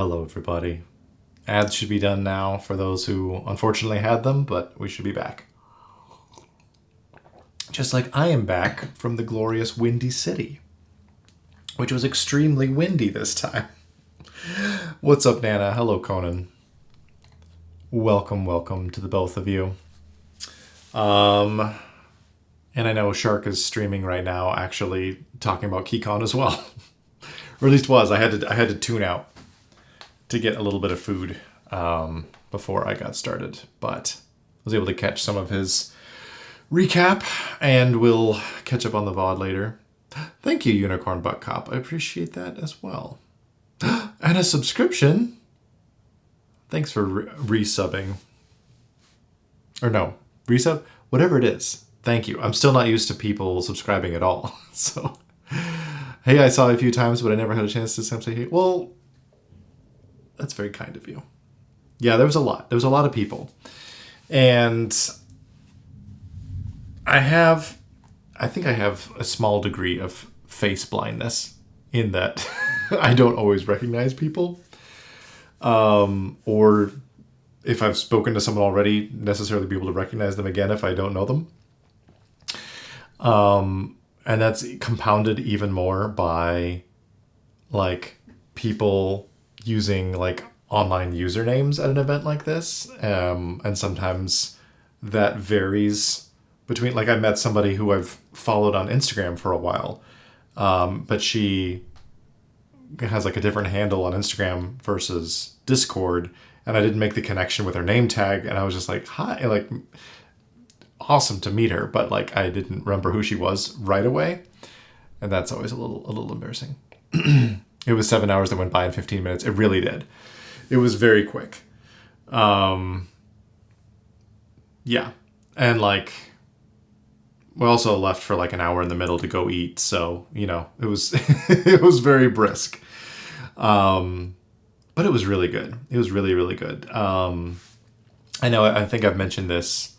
Hello, everybody. Ads should be done now for those who unfortunately had them, but we should be back. Just like I am back from the glorious Windy City, which was extremely windy this time. What's up, Nana? Hello, Conan. Welcome to the both of you. And I know Shark is streaming right now, actually talking about KeyCon as well. Or at least was. I had to tune out to get a little bit of food before I got started, but I was able to catch some of his recap, and we'll catch up on the VOD later. Thank you, Unicorn Butt Cop. I appreciate that as well. And a subscription. Thanks for resubbing. Or no, resub? Whatever it is. Thank you. I'm still not used to people subscribing at all. So, hey, I saw it a few times, but I never had a chance to say hey. Well, that's very kind of you. Yeah, there was a lot. There was a lot of people. And I think I have a small degree of face blindness in that I don't always recognize people. Or if I've spoken to someone already, necessarily be able to recognize them again if I don't know them. And that's compounded even more by like people using like online usernames at an event like this. And sometimes that varies between, like I met somebody who I've followed on Instagram for a while. But she has like a different handle on Instagram versus Discord. And I didn't make the connection with her name tag. And I was just like, hi, like awesome to meet her. But like, I didn't remember who she was right away. And that's always a little embarrassing. It was 7 hours that went by in 15 minutes. It really did. It was very quick. Yeah. And like, we also left for like an hour in the middle to go eat. So, you know, it was, it was very brisk. But it was really good. It was really, really good. I know, I think I've mentioned this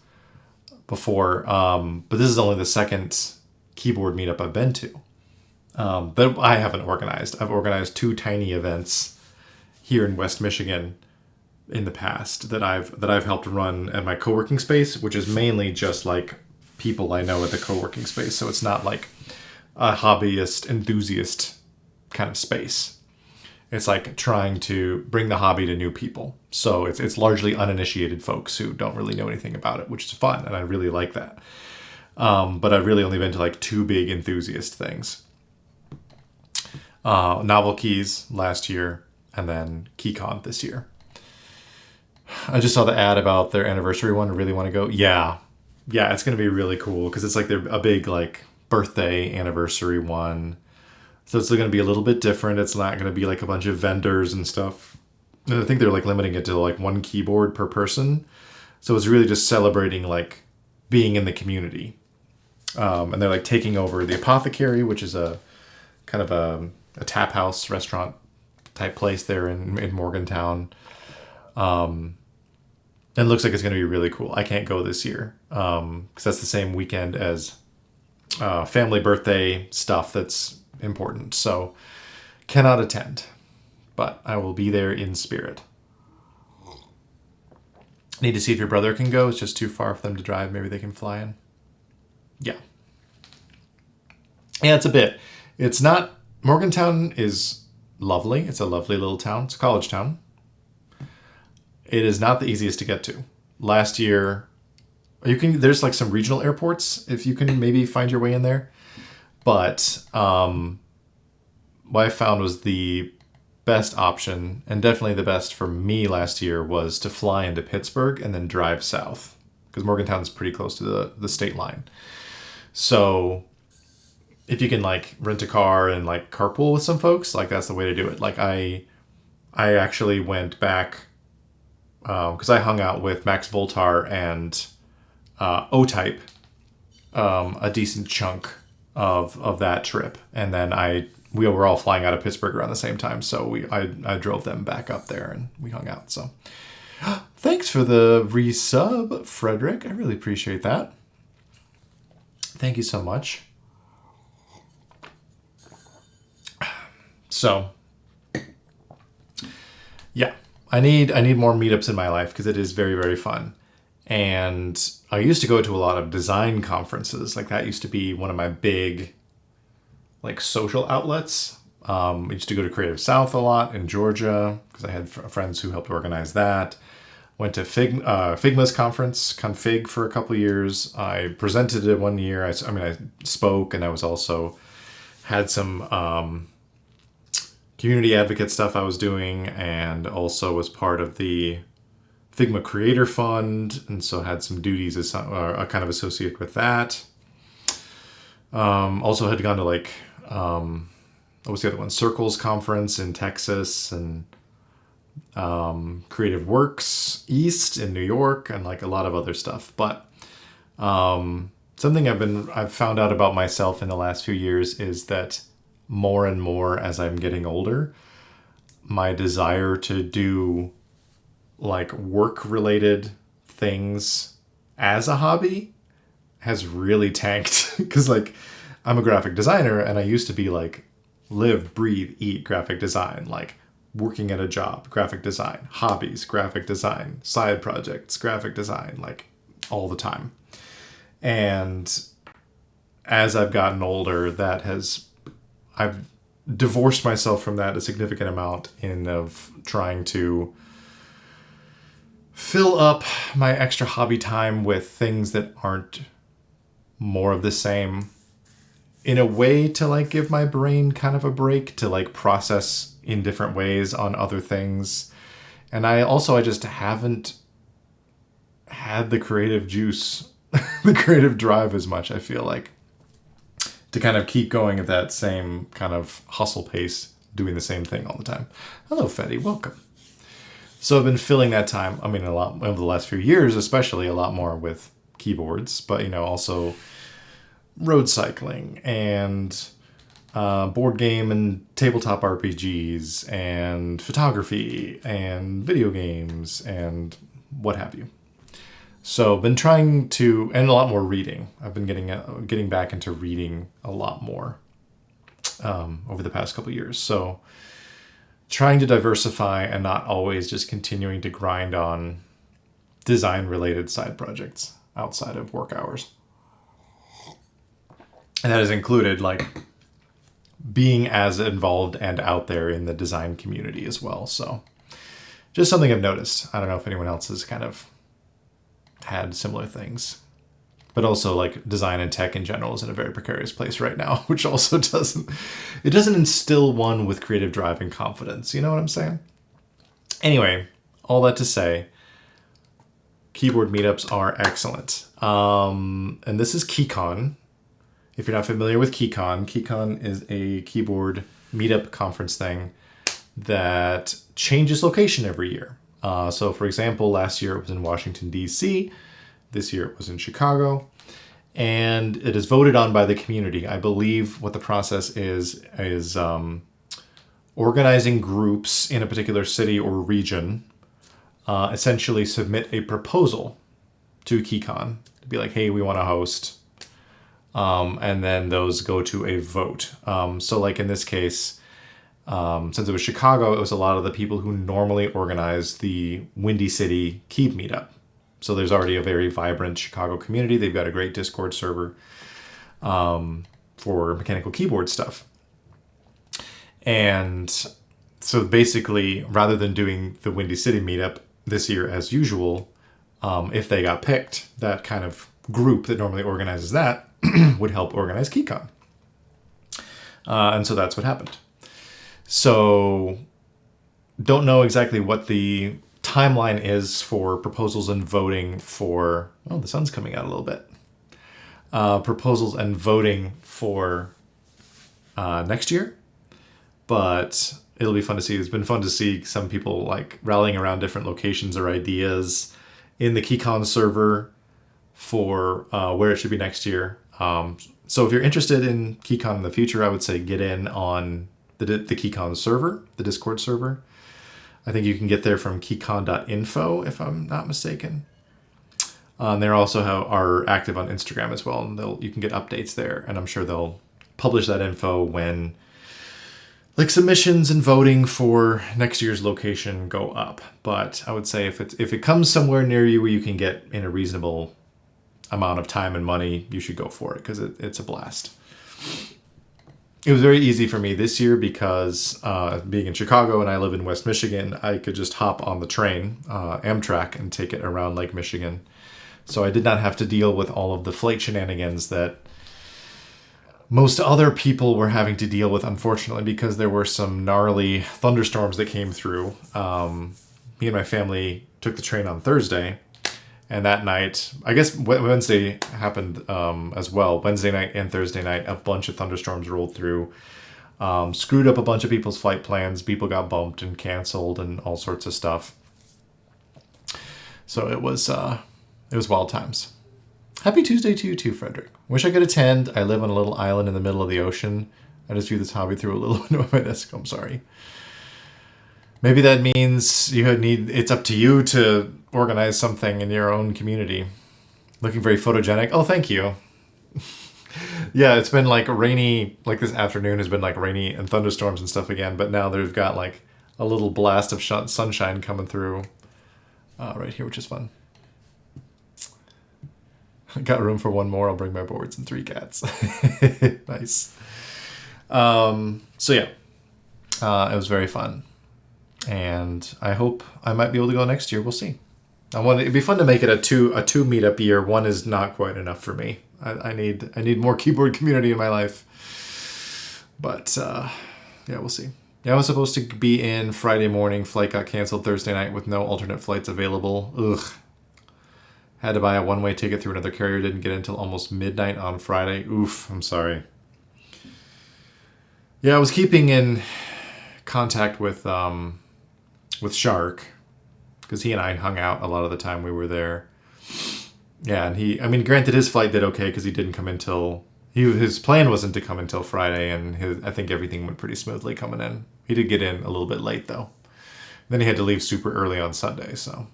before, but this is only the second keyboard meetup I've been to. That I haven't organized. I've organized 2 tiny events here in West Michigan in the past that I've helped run at my co-working space, which is mainly just like people I know at the co-working space. So it's not like a hobbyist, enthusiast kind of space. It's like trying to bring the hobby to new people. So it's largely uninitiated folks who don't really know anything about it, which is fun, and I really like that. But I've really only been to like 2 big enthusiast things. Novel Keys last year, and then KeyCon this year. I just saw the ad about their anniversary one. I really want to go. Yeah, it's going to be really cool because it's like a big like birthday anniversary one. So it's going to be a little bit different. It's not going to be like a bunch of vendors and stuff. And I think they're like limiting it to like 1 keyboard per person. So it's really just celebrating like being in the community. And they're like taking over the Apothecary, which is a kind of a tap house restaurant type place there in Morgantown. And it looks like it's going to be really cool. I can't go this year because that's the same weekend as family birthday stuff that's important. So cannot attend, but I will be there in spirit. Need to see if your brother can go. It's just too far for them to drive. Maybe they can fly in. Yeah, it's a bit. It's not... Morgantown is lovely. It's a lovely little town. It's a college town. It is not the easiest to get to. Last year, there's like some regional airports if you can maybe find your way in there. But what I found was the best option, and definitely the best for me last year, was to fly into Pittsburgh and then drive south. Because Morgantown is pretty close to the state line. So if you can like rent a car and like carpool with some folks, like that's the way to do it. Like I actually went back because I hung out with Max Voltar and O-Type a decent chunk of that trip, and then we were all flying out of Pittsburgh around the same time, so I drove them back up there and we hung out. So thanks for the resub, Frederick. I really appreciate that. Thank you so much. So Yeah, I need more meetups in my life because it is very, very fun. And I used to go to a lot of design conferences. Like that used to be one of my big like social outlets. I used to go to Creative South a lot in Georgia because I had friends who helped organize that. Went to Figma's conference, Config, for a couple years. I presented it one year. I mean, I spoke, and I was also had some community advocate stuff I was doing, and also was part of the Figma Creator Fund, and so had some duties as kind of associated with that. Also had gone to like what was the other one? Circles Conference in Texas, and Creative Works East in New York, and like a lot of other stuff. But something I've found out about myself in the last few years is that more and more as I'm getting older, my desire to do like work related things as a hobby has really tanked because like I'm a graphic designer and I used to be like live, breathe, eat graphic design, like working at a job, graphic design, hobbies, graphic design, side projects, graphic design, like all the time. And as I've gotten older, I've divorced myself from that a significant amount of trying to fill up my extra hobby time with things that aren't more of the same, in a way to like give my brain kind of a break to like process in different ways on other things. And I just haven't had the creative juice, the creative drive as much, I feel like, to kind of keep going at that same kind of hustle pace, doing the same thing all the time. Hello, Fetty, welcome. So I've been filling that time, I mean, a lot over the last few years, especially a lot more with keyboards, but, you know, also road cycling and board game and tabletop RPGs and photography and video games and what have you. So I've been trying to, and a lot more reading. I've been getting back into reading a lot more over the past couple of years. So trying to diversify and not always just continuing to grind on design related side projects outside of work hours. And that has included like being as involved and out there in the design community as well. So just something I've noticed. I don't know if anyone else has kind of had similar things. But also like design and tech in general is in a very precarious place right now, which also doesn't instill one with creative drive and confidence. You know what I'm saying? Anyway, all that to say, keyboard meetups are excellent. And this is KeyCon. If you're not familiar with KeyCon, KeyCon is a keyboard meetup conference thing that changes location every year. So for example, last year it was in Washington, D.C. This year it was in Chicago, and it is voted on by the community. I believe what the process is organizing groups in a particular city or region essentially submit a proposal to KeyCon to be like, hey, we want to host. And then those go to a vote. So like in this case, since it was Chicago, it was a lot of the people who normally organize the Windy City Key meetup. So there's already a very vibrant Chicago community. They've got a great Discord server for mechanical keyboard stuff. And so basically, rather than doing the Windy City meetup this year as usual, if they got picked, that kind of group that normally organizes that would help organize KeyCon. And so that's what happened. So don't know exactly what the timeline is for proposals and voting for, oh, the sun's coming out a little bit. Proposals and voting for next year. But it'll be fun to see. It's been fun to see some people like rallying around different locations or ideas in the KeyCon server for where it should be next year. So if you're interested in KeyCon in the future, I would say get in on the KeyCon server, the Discord server. I think you can get there from keycon.info, if I'm not mistaken. They also are active on Instagram as well, and you can get updates there. And I'm sure they'll publish that info when like submissions and voting for next year's location go up. But I would say if it comes somewhere near you where you can get in a reasonable amount of time and money, you should go for it because it's a blast. It was very easy for me this year because being in Chicago and I live in West Michigan, I could just hop on the train, Amtrak, and take it around Lake Michigan. So I did not have to deal with all of the flight shenanigans that most other people were having to deal with, unfortunately, because there were some gnarly thunderstorms that came through. Me and my family took the train on Thursday. And that night, I guess Wednesday happened as well. Wednesday night and Thursday night, a bunch of thunderstorms rolled through, screwed up a bunch of people's flight plans. People got bumped and canceled and all sorts of stuff. So it was wild times. Happy Tuesday to you too, Frederick. Wish I could attend. I live on a little island in the middle of the ocean. I just view this hobby through a little window of my desk. I'm sorry. Maybe that means it's up to you to organize something in your own community. Looking very photogenic. Oh, thank you. Yeah, it's been like rainy, like this afternoon has been like rainy and thunderstorms and stuff again, but now they've got like a little blast of sunshine coming through right here, which is fun. I got room for one more. I'll bring my boards and 3 cats. Nice. So yeah, it was very fun. And I hope I might be able to go next year. We'll see. It'd be fun to make it a two meetup year. One is not quite enough for me. I need more keyboard community in my life. But yeah, we'll see. Yeah, I was supposed to be in Friday morning. Flight got canceled Thursday night with no alternate flights available. Ugh. Had to buy a one-way ticket through another carrier. Didn't get in until almost midnight on Friday. Oof, I'm sorry. Yeah, I was keeping in contact with Shark, because he and I hung out a lot of the time we were there. Yeah, and granted his flight did okay because he didn't come in till, his plan wasn't to come until Friday, and I think everything went pretty smoothly coming in. He did get in a little bit late though. Then he had to leave super early on Sunday, so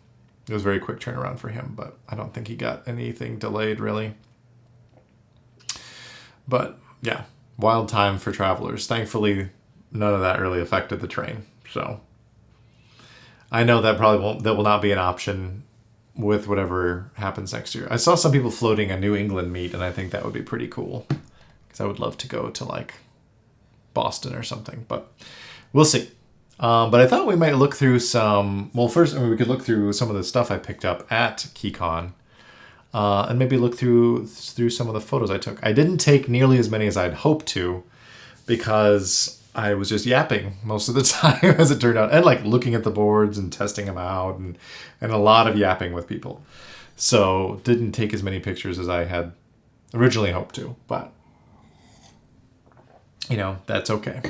it was a very quick turnaround for him, but I don't think he got anything delayed really. But yeah, wild time for travelers. Thankfully, none of that really affected the train, so I know that will not be an option with whatever happens next year. I saw some people floating a New England meet, and I think that would be pretty cool because I would love to go to like Boston or something, but we'll see. But I thought we might look through we could look through some of the stuff I picked up at KeyCon, and maybe look through some of the photos I took. I didn't take nearly as many as I'd hoped to because I was just yapping most of the time, as it turned out, and like looking at the boards and testing them out, and a lot of yapping with people. So didn't take as many pictures as I had originally hoped to, but that's okay.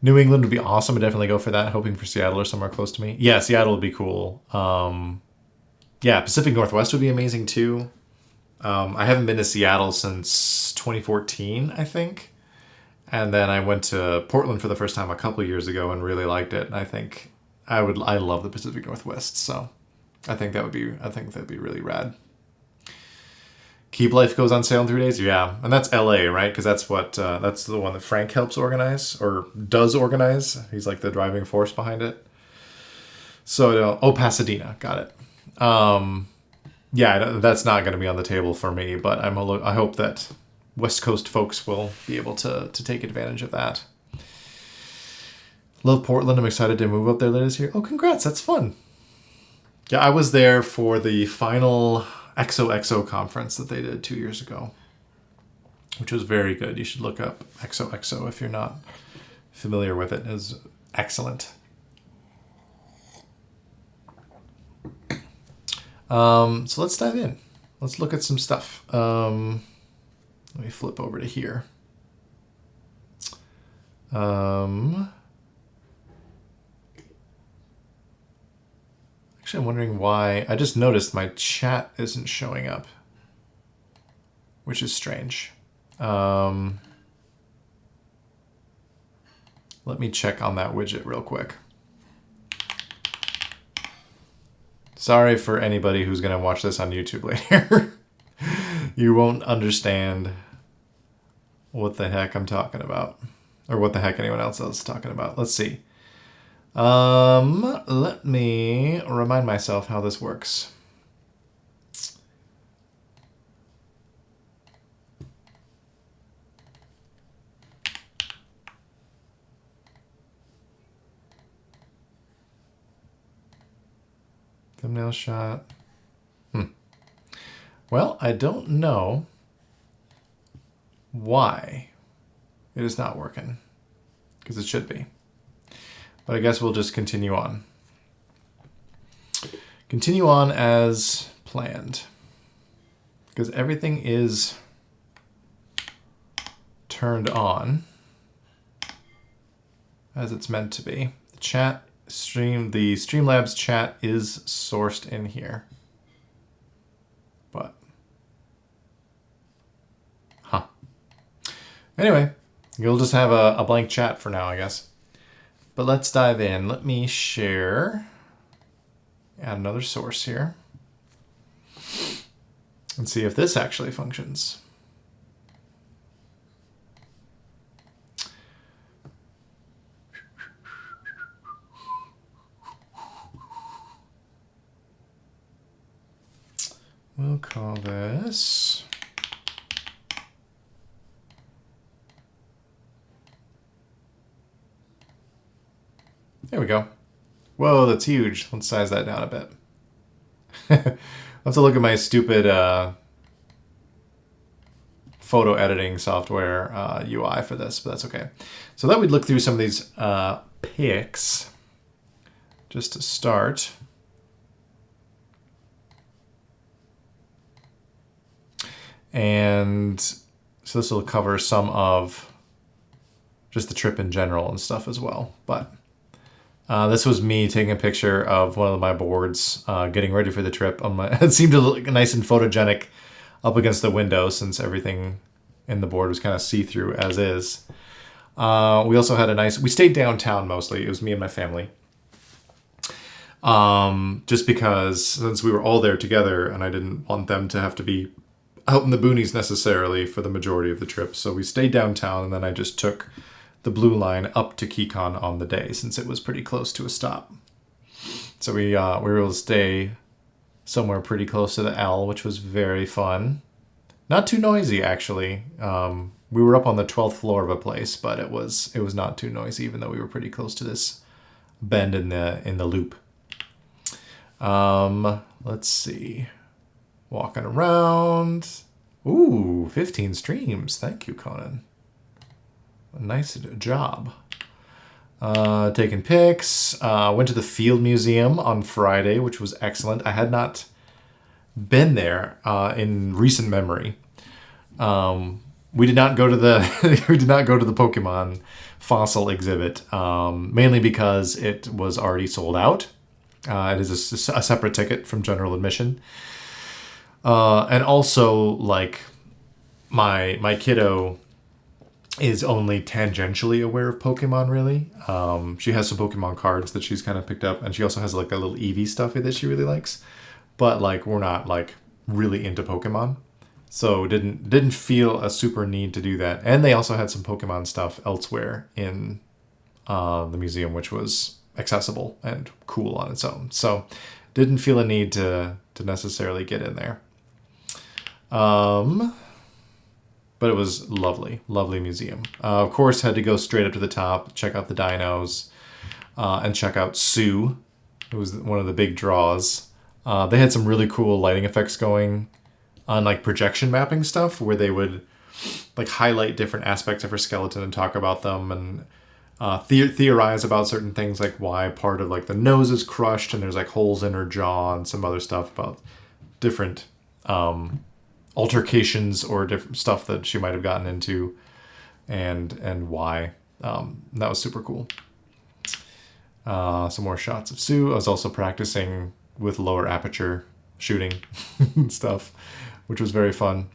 New England would be awesome. I'd definitely go for that. Hoping for Seattle or somewhere close to me. Yeah, Seattle would be cool. Yeah, Pacific Northwest would be amazing too. I haven't been to Seattle since 2014, I think. And then I went to Portland for the first time a couple of years ago and really liked it. And I think I love the Pacific Northwest. So I think that'd be really rad. Keep Life goes on sale in 3 days. Yeah. And that's LA, right? Because that's that's the one that Frank helps organize or does organize. He's like the driving force behind it. So, Pasadena. Got it. Yeah, that's not going to be on the table for me, but I hope that West Coast folks will be able to take advantage of that. Love Portland. I'm excited to move up there later this year. Oh, congrats. That's fun. Yeah, I was there for the final XOXO conference that they did 2 years ago, which was very good. You should look up XOXO if you're not familiar with it. It was excellent. So let's dive in. Let's look at some stuff. Let me flip over to here. Actually, I'm wondering why. I just noticed my chat isn't showing up, which is strange. Let me check on that widget real quick. Sorry for anybody who's going to watch this on YouTube later. You won't understand what the heck I'm talking about. or what the heck anyone else is talking about. Let's see. Let me remind myself how this works. Thumbnail shot. Well, I don't know why it is not working, because it should be. But I guess we'll just continue on. Continue on as planned, because everything is turned on as it's meant to be. The Streamlabs chat is sourced in here. But, anyway, you'll just have a blank chat for now, I guess. But let's dive in. Let me share, add another source here, and see if this actually functions. We'll call this there we go. Whoa, that's huge. Let's size that down a bit. Let's look at my stupid photo editing software UI for this, but that's okay. So that we'd look through some of these pics just to start. And so this will cover some of just the trip in general and stuff as well. But this was me taking a picture of one of my boards, getting ready for the trip. It seemed to look nice and photogenic up against the window since everything in the board was kind of see-through as is. We also had we stayed downtown mostly. It was me and my family. Just because since we were all there together and I didn't want them to have to be out in the boonies necessarily for the majority of the trip. So we stayed downtown, and then I just took the blue line up to KeyCon on the day since it was pretty close to a stop. So we were able to stay somewhere pretty close to the L, which was very fun. Not too noisy, actually. We were up on the 12th floor of a place, but it was not too noisy, even though we were pretty close to this bend in the loop. Let's see. Walking around. Ooh, 15 streams. Thank you, Conan. A nice job. Taking pics. Went to the Field Museum on Friday, which was excellent. I had not been there in recent memory. We did not go to the Pokemon fossil exhibit, mainly because it was already sold out. It is a separate ticket from general admission. And also, like, my kiddo is only tangentially aware of Pokemon, really. She has some Pokemon cards that she's kind of picked up, and she also has, like, a little Eevee stuffy that she really likes. But, like, we're not, like, really into Pokemon. So didn't feel a super need to do that. And they also had some Pokemon stuff elsewhere in the museum, which was accessible and cool on its own. So didn't feel a need to necessarily get in there. But it was lovely museum. Of course, had to go straight up to the top, check out the dinos, and check out Sue. It was one of the big draws. They had some really cool lighting effects going on, like projection mapping stuff, where they would like highlight different aspects of her skeleton and talk about them and theorize about certain things, like why part of like the nose is crushed and there's like holes in her jaw and some other stuff about different altercations or different stuff that she might have gotten into and why. That was super cool. Some more shots of Sue. I was also practicing with lower aperture shooting stuff, which was very fun.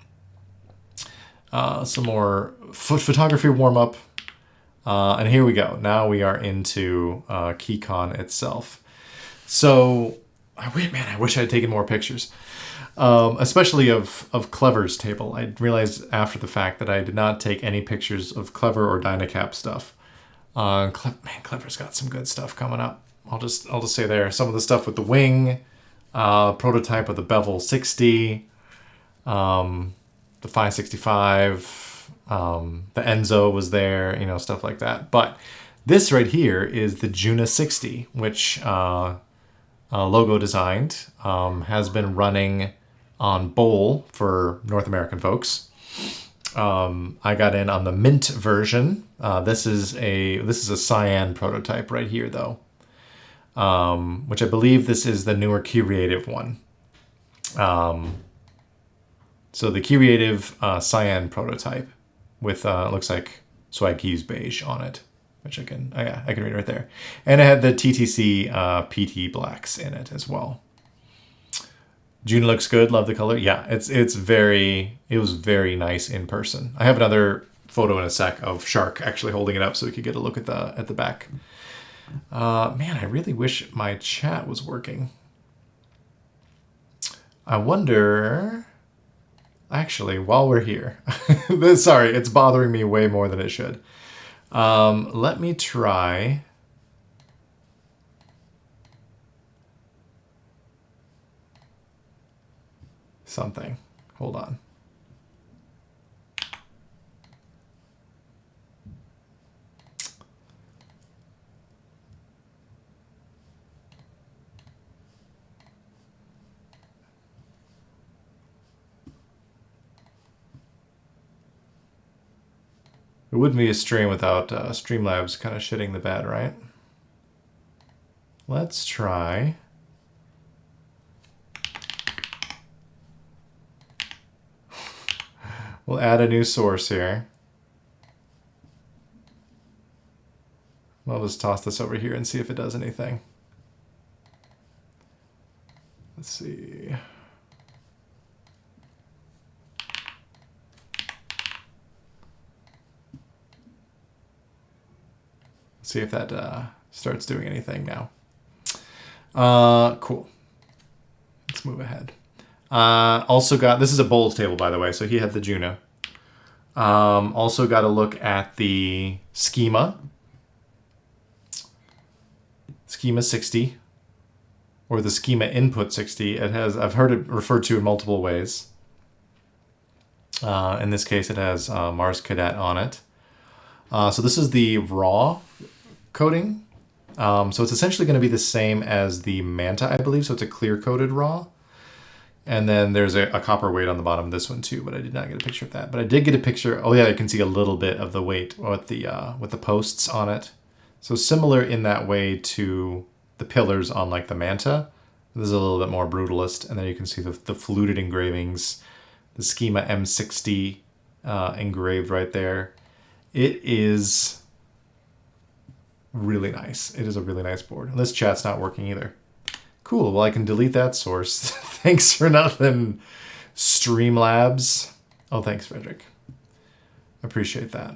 Some more photography warm-up. And here we go. Now we are into KeyCon itself. So, man, I wish I had taken more pictures. Especially of Clever's table. I realized after the fact that I did not take any pictures of Clever or Dynacap stuff. Man, Clever's got some good stuff coming up. I'll just say there. Some of the stuff with the wing, prototype of the Bevel 60, the 565, the Enzo was there, you know, stuff like that. But this right here is the Juna 60, which Logo designed, has been running on Bowl for North American folks. I got in on the mint version. This is a cyan prototype right here, though, which I believe this is the newer Creative one. So the Creative cyan prototype with looks like Swag Keys beige on it, which I can read right there, and it had the TTC PT blacks in it as well. June looks good. Love the color. Yeah, it was very nice in person. I have another photo in a sec of Shark actually holding it up so we could get a look at the back. Man, I really wish my chat was working. I wonder. Actually, while we're here, sorry, it's bothering me way more than it should. Let me try. Something. Hold on. It wouldn't be a stream without Streamlabs kind of shitting the bed, right? Let's try. We'll add a new source here. I'll just toss this over here and see if it does anything. Let's see. See if that starts doing anything now. Cool. Let's move ahead. Also got, this is a Bowls table, by the way, so he had the Juno. Also got a look at the Schema 60, or the Schema Input 60. It has, I've heard it referred to in multiple ways. In this case, it has Mars Cadet on it. So this is the raw coating. So it's essentially going to be the same as the Manta, I believe. So it's a clear coated raw. And then there's a copper weight on the bottom of this one too, but I did not get a picture of that. But I did get a picture. Oh yeah, you can see a little bit of the weight with the posts on it. So similar in that way to the pillars on like the Manta. This is a little bit more brutalist. And then you can see the fluted engravings, the Schema M60 engraved right there. It is really nice. It is a really nice board. And this chat's not working either. Cool. Well, I can delete that source. Thanks for nothing, Streamlabs. Oh, thanks, Frederick. Appreciate that.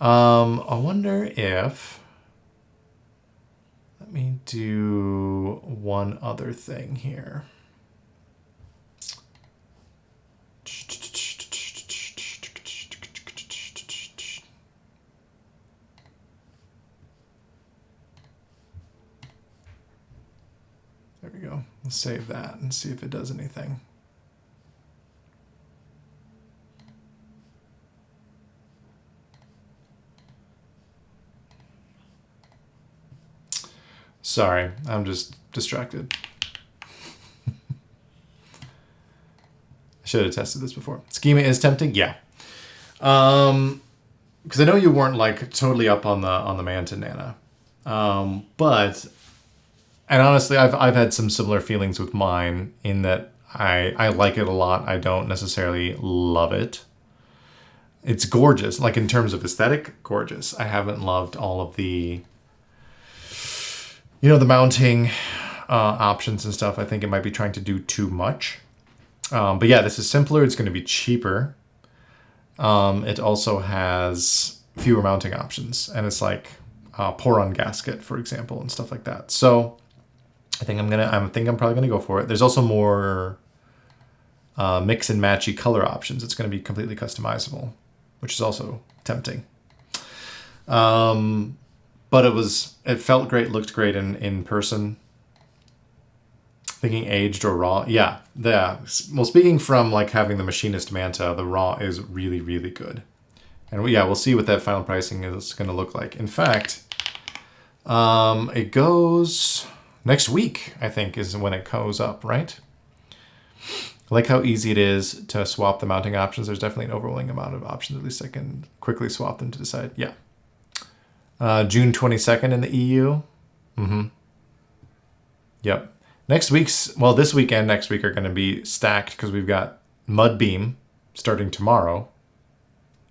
I wonder if... Let me do one other thing here. There we go. Let's save that and see if it does anything. Sorry, I'm just distracted. I should have tested this before. Schema is tempting, yeah. Because I know you weren't like totally up on the Manta Nana, but. And honestly, I've had some similar feelings with mine in that I like it a lot. I don't necessarily love it. It's gorgeous, like in terms of aesthetic, gorgeous. I haven't loved all of the, the mounting options and stuff. I think it might be trying to do too much. But yeah, this is simpler. It's going to be cheaper. It also has fewer mounting options, and it's like pour-on gasket, for example, and stuff like that. So. I think I'm probably gonna go for it. There's also more mix and matchy color options. It's going to be completely customizable, which is also tempting. But it felt great, looked great in person. Thinking aged or raw. Yeah. Well, speaking from like having the machinist Manta, the raw is really, really good. And we'll see what that final pricing is going to look like. In fact, it goes next week, I think, is when it goes up, right? I like how easy it is to swap the mounting options. There's definitely an overwhelming amount of options. At least I can quickly swap them to decide. Yeah. June 22nd in the EU. Yep. This week and next week are going to be stacked because we've got Mudbeam starting tomorrow.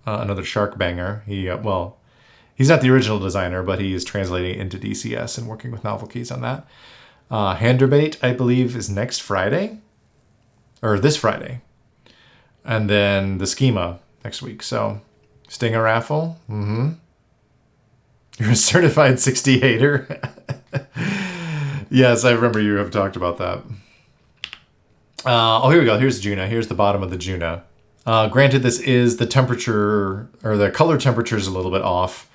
Another shark banger. He's not the original designer, but he is translating into DCS and working with Novel Keys on that. Handerbait, I believe, is next Friday. Or this Friday. And then the Schema next week. So, Stinger Raffle. You're a certified 68er. Yes, I remember you have talked about that. Here we go. Here's Juna. Here's the bottom of the Juna. Granted, this is the temperature, or the color temperature is a little bit off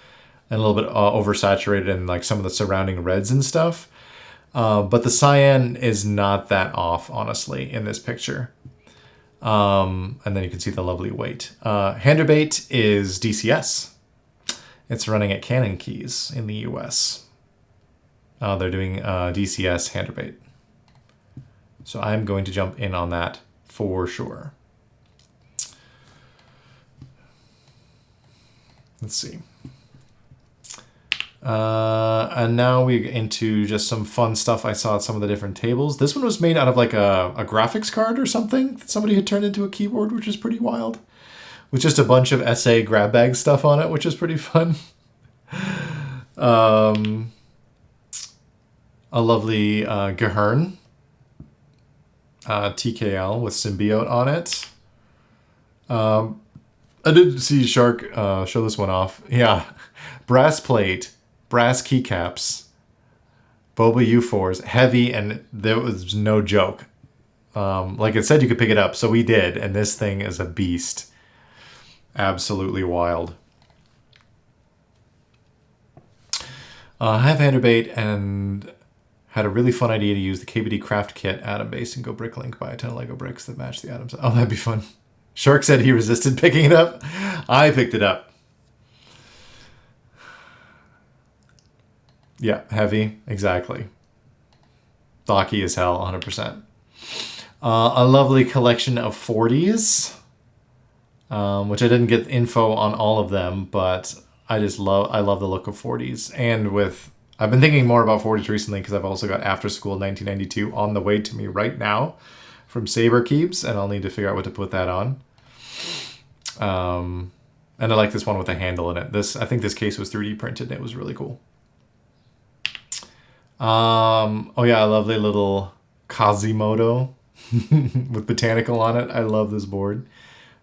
and a little bit oversaturated in like some of the surrounding reds and stuff. But the cyan is not that off, honestly, in this picture. And then you can see the lovely weight. Handerbait is DCS. It's running at Canon Keys in the US. They're doing DCS Handerbait. So I'm going to jump in on that for sure. Let's see. And now we're into just some fun stuff I saw at some of the different tables. This one was made out of like a graphics card or something that somebody had turned into a keyboard, which is pretty wild. With just a bunch of SA grab bag stuff on it, which is pretty fun. A lovely Gehern TKL with Symbiote on it. I did see Shark show this one off. Yeah. Brass plate, brass keycaps, Boba U4s, heavy, and there was no joke. Like it said, you could pick it up, so we did, and this thing is a beast. Absolutely wild. I have Handerbait and had a really fun idea to use the KBD Craft Kit atom base and go Bricklink, buy a ton of Lego bricks that match the atoms. Oh, that'd be fun. Shark said he resisted picking it up. I picked it up. Yeah, heavy. Exactly. Stocky as hell, 100%. A lovely collection of 40s, which I didn't get info on all of them, but I love the look of 40s. And I've been thinking more about 40s recently because I've also got After School 1992 on the way to me right now from Saber Keeps, and I'll need to figure out what to put that on. And I like this one with a handle in it. I think this case was 3D printed and it was really cool. Oh yeah, a lovely little Quasimodo with botanical on it. I love this board.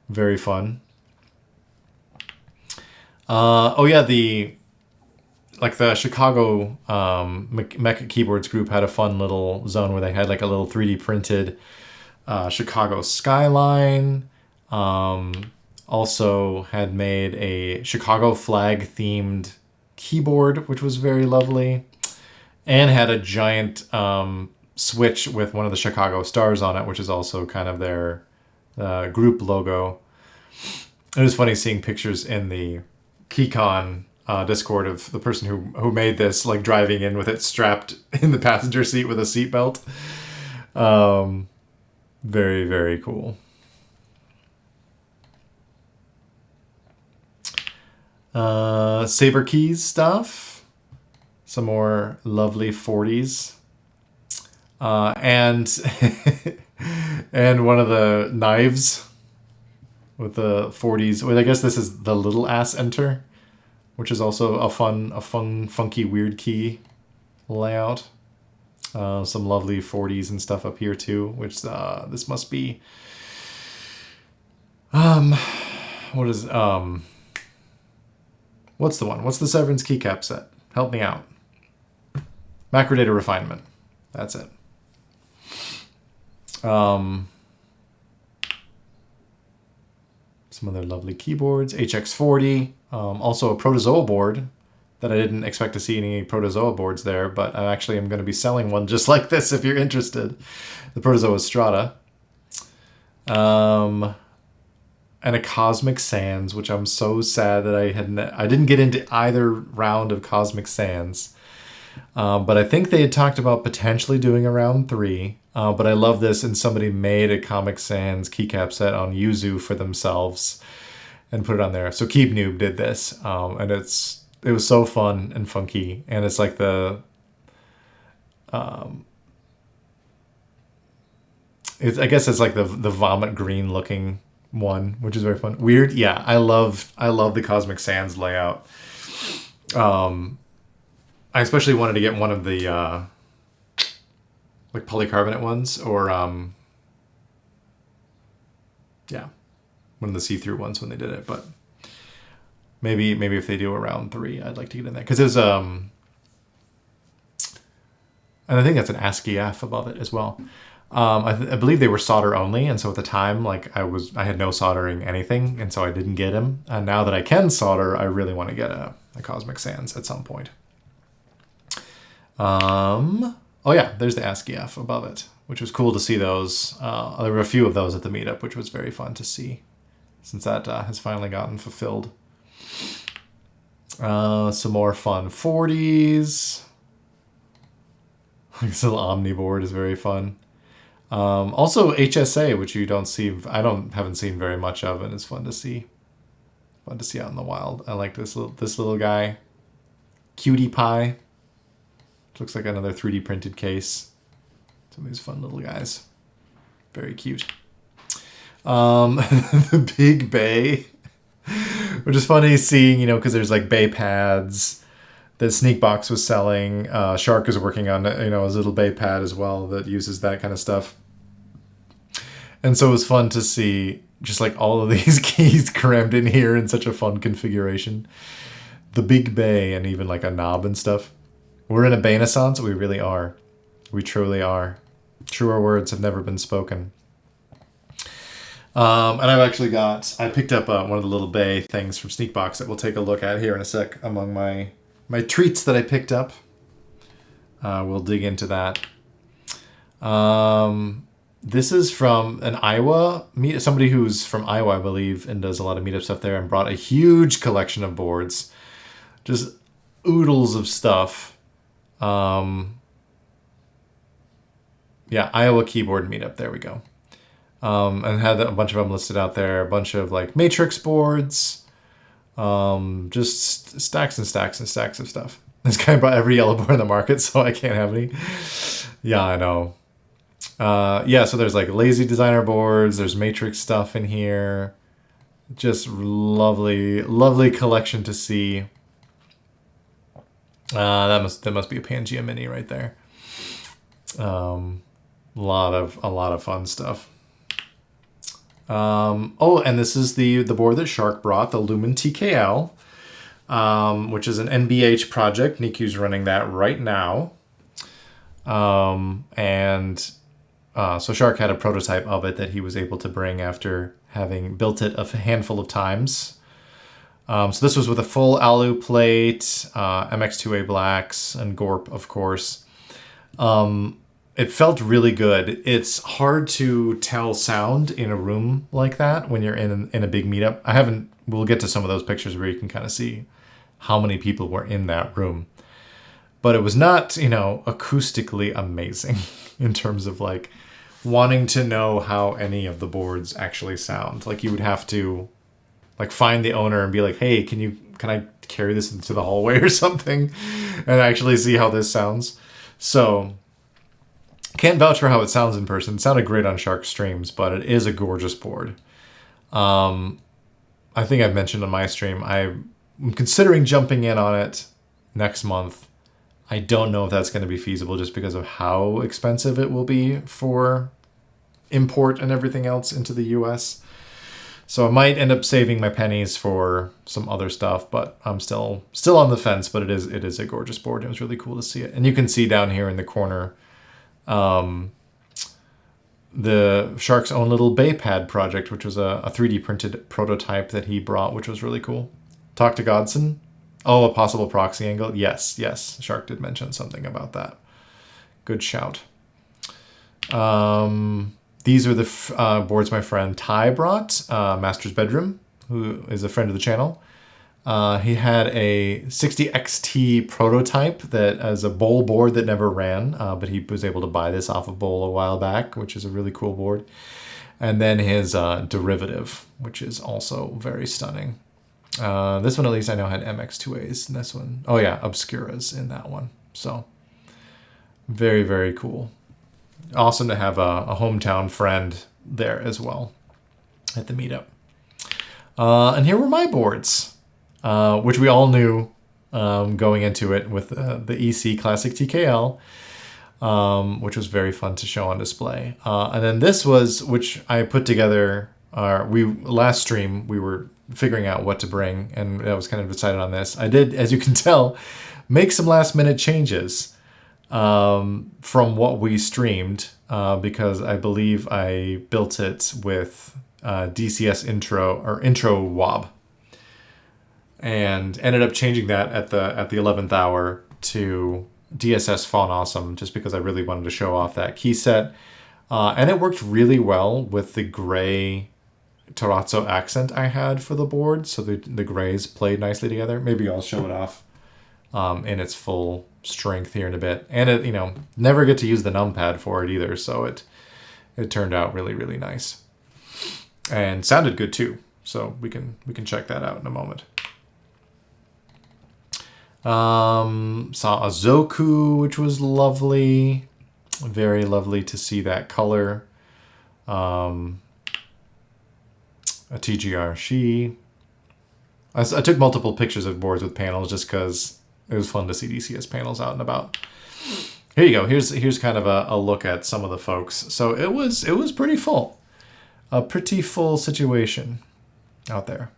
Very fun. Oh yeah, the Chicago Mecha Keyboards group had a fun little zone where they had like a little 3D printed Chicago skyline. Also had made a Chicago flag themed keyboard, which was very lovely, and had a giant switch with one of the Chicago stars on it, which is also kind of their group logo. It was funny seeing pictures in the KeyCon Discord of the person who made this, like driving in with it strapped in the passenger seat with a seatbelt. Very, very cool. Saber Keys stuff. Some more lovely 40s. And and one of the knives with the 40s. Well, I guess this is the little ass enter, which is also a fun, funky, weird key layout. Some lovely 40s and stuff up here too, which this must be. What is what's the one? What's the Severance keycap set? Help me out. Macro data refinement. That's it. Some other lovely keyboards. HX40, also a Protozoa board that I didn't expect to see any Protozoa boards there, but I actually am going to be selling one just like this if you're interested. The Protozoa Strata. And a Cosmic Sands, which I'm so sad that I didn't get into either round of Cosmic Sands. But I think they had talked about potentially doing a round 3. But I love this, and somebody made a Comic Sans keycap set on Yuzu for themselves and put it on there. So Keep Noob did this, and it was so fun and funky, and it's like I guess it's like the vomit green looking one, which is very fun. Weird, yeah. I love the Cosmic Sands layout. I especially wanted to get one of the like polycarbonate ones, or yeah, one of the see-through ones when they did it. But maybe if they do a round 3, I'd like to get in there, because there's and I think that's an ASCII F above it as well. I believe they were solder only, and so at the time, like I had no soldering anything, and so I didn't get them. And now that I can solder, I really want to get a Cosmic Sans at some point. Oh yeah, there's the ASCII F above it, which was cool to see those. There were a few of those at the meetup, which was very fun to see, since that has finally gotten fulfilled. Some more fun 40s. This little Omni board is very fun. Also HSA, which you don't see, haven't seen very much of, and it's fun to see. Fun to see out in the wild. I like this little guy, Cutie Pie. Looks like another 3D printed case. Some of these fun little guys, very cute. The Big Bay, which is funny seeing, because there's like bay pads that Sneakbox was selling. Shark is working on, his little bay pad as well that uses that kind of stuff. And so it was fun to see just like all of these keys crammed in here in such a fun configuration. The Big Bay, and even like a knob and stuff. We're in a Baynessance, we really are. We truly are. Truer words have never been spoken. And I picked up one of the little bay things from Sneakbox that we'll take a look at here in a sec among my treats that I picked up. We'll dig into that. This is from an Iowa meet, somebody who's from Iowa, I believe, and does a lot of meetup stuff there, and brought a huge collection of boards. Just oodles of stuff. Yeah, Iowa keyboard meetup. There we go. And had a bunch of them listed out there. A bunch of like matrix boards. Just stacks and stacks and stacks of stuff. This guy brought every yellow board in the market, so I can't have any. Yeah, I know. Yeah, so there's like lazy designer boards. There's matrix stuff in here. Just lovely, lovely collection to see. That must be a Pangea Mini right there. A lot of fun stuff. Oh, and this is the board that Shark brought, the Lumen TKL, which is an NBH project. Nikki's running that right now. So Shark had a prototype of it that he was able to bring after having built it a handful of times. So this was with a full alu plate, MX2A blacks, and Gorp, of course. It felt really good. It's hard to tell sound in a room like that when you're in a big meetup. We'll get to some of those pictures where you can kind of see how many people were in that room. But it was not, acoustically amazing in terms of like wanting to know how any of the boards actually sound. Like you would have to like find the owner and be like, hey, can I carry this into the hallway or something and actually see how this sounds? So can't vouch for how it sounds in person. It sounded great on Shark streams, but it is a gorgeous board. I think I've mentioned on my stream, I'm considering jumping in on it next month. I don't know if that's going to be feasible just because of how expensive it will be for import and everything else into the US. So I might end up saving my pennies for some other stuff, but I'm still on the fence, but it is a gorgeous board. It was really cool to see it. And you can see down here in the corner, the Shark's own little Baypad project, which was a 3D printed prototype that he brought, which was really cool. Talk to Godson. Oh, a possible proxy angle. Yes, yes. Shark did mention something about that. Good shout. These are the boards my friend Ty brought. Master's Bedroom, who is a friend of the channel. He had a 60XT prototype that as a bowl board that never ran, but he was able to buy this off of Bowl a while back, which is a really cool board. And then his derivative, which is also very stunning. This one, at least I know, had MX2As. And this one, oh yeah, Obscuras in that one. So very, very cool. Awesome to have a hometown friend there as well at the meetup. And here were my boards, which we all knew going into it with the EC Classic TKL, which was very fun to show on display. And then this was, which I put together, last stream, we were figuring out what to bring, and I was kind of decided on this. I did, as you can tell, make some last minute changes from what we streamed, because I believe I built it with DCS intro wob, and ended up changing that at the 11th hour to DSS Fawn Awesome, just because I really wanted to show off that key set, and it worked really well with the gray terrazzo accent I had for the board, so the grays played nicely together. Maybe I'll show it off in its full strength here in a bit. And it, never get to use the numpad for it either, so it turned out really, really nice. And sounded good too. So we can check that out in a moment. Saw a Zoku, which was lovely. Very lovely to see that color. A TGR She. I took multiple pictures of boards with panels just because it was fun to see DCS panels out and about. Here you go. Here's kind of a look at some of the folks. So it was pretty full. A pretty full situation out there.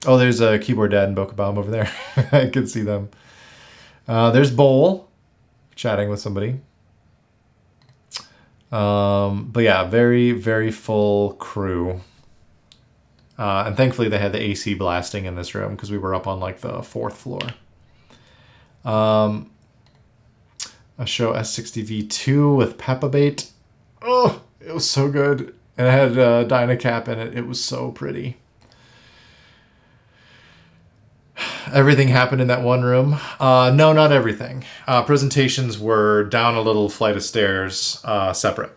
Oh, there's a Keyboard Dad and Bokabomb over there. I can see them. There's Bowl chatting with somebody. But yeah, very, very full crew. And thankfully they had the AC blasting in this room because we were up on like the 4th floor. A show S60V2 with Peppa Bait. Oh, it was so good. And it had Dynacap in it. It was so pretty. Everything happened in that one room. No, not everything. Presentations were down a little flight of stairs, separate.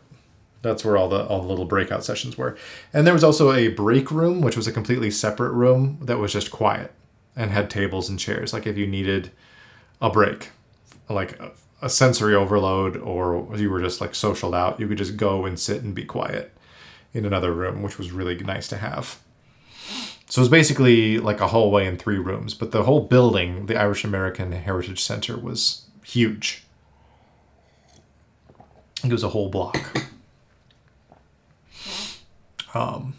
That's where all the little breakout sessions were. And there was also a break room, which was a completely separate room that was just quiet and had tables and chairs. Like if you needed a break, like a sensory overload, or you were just like socialed out, you could just go and sit and be quiet in another room, which was really nice to have. So it was basically like a hallway in 3 rooms, but the whole building, the Irish American Heritage Center, was huge. I think it was a whole block. And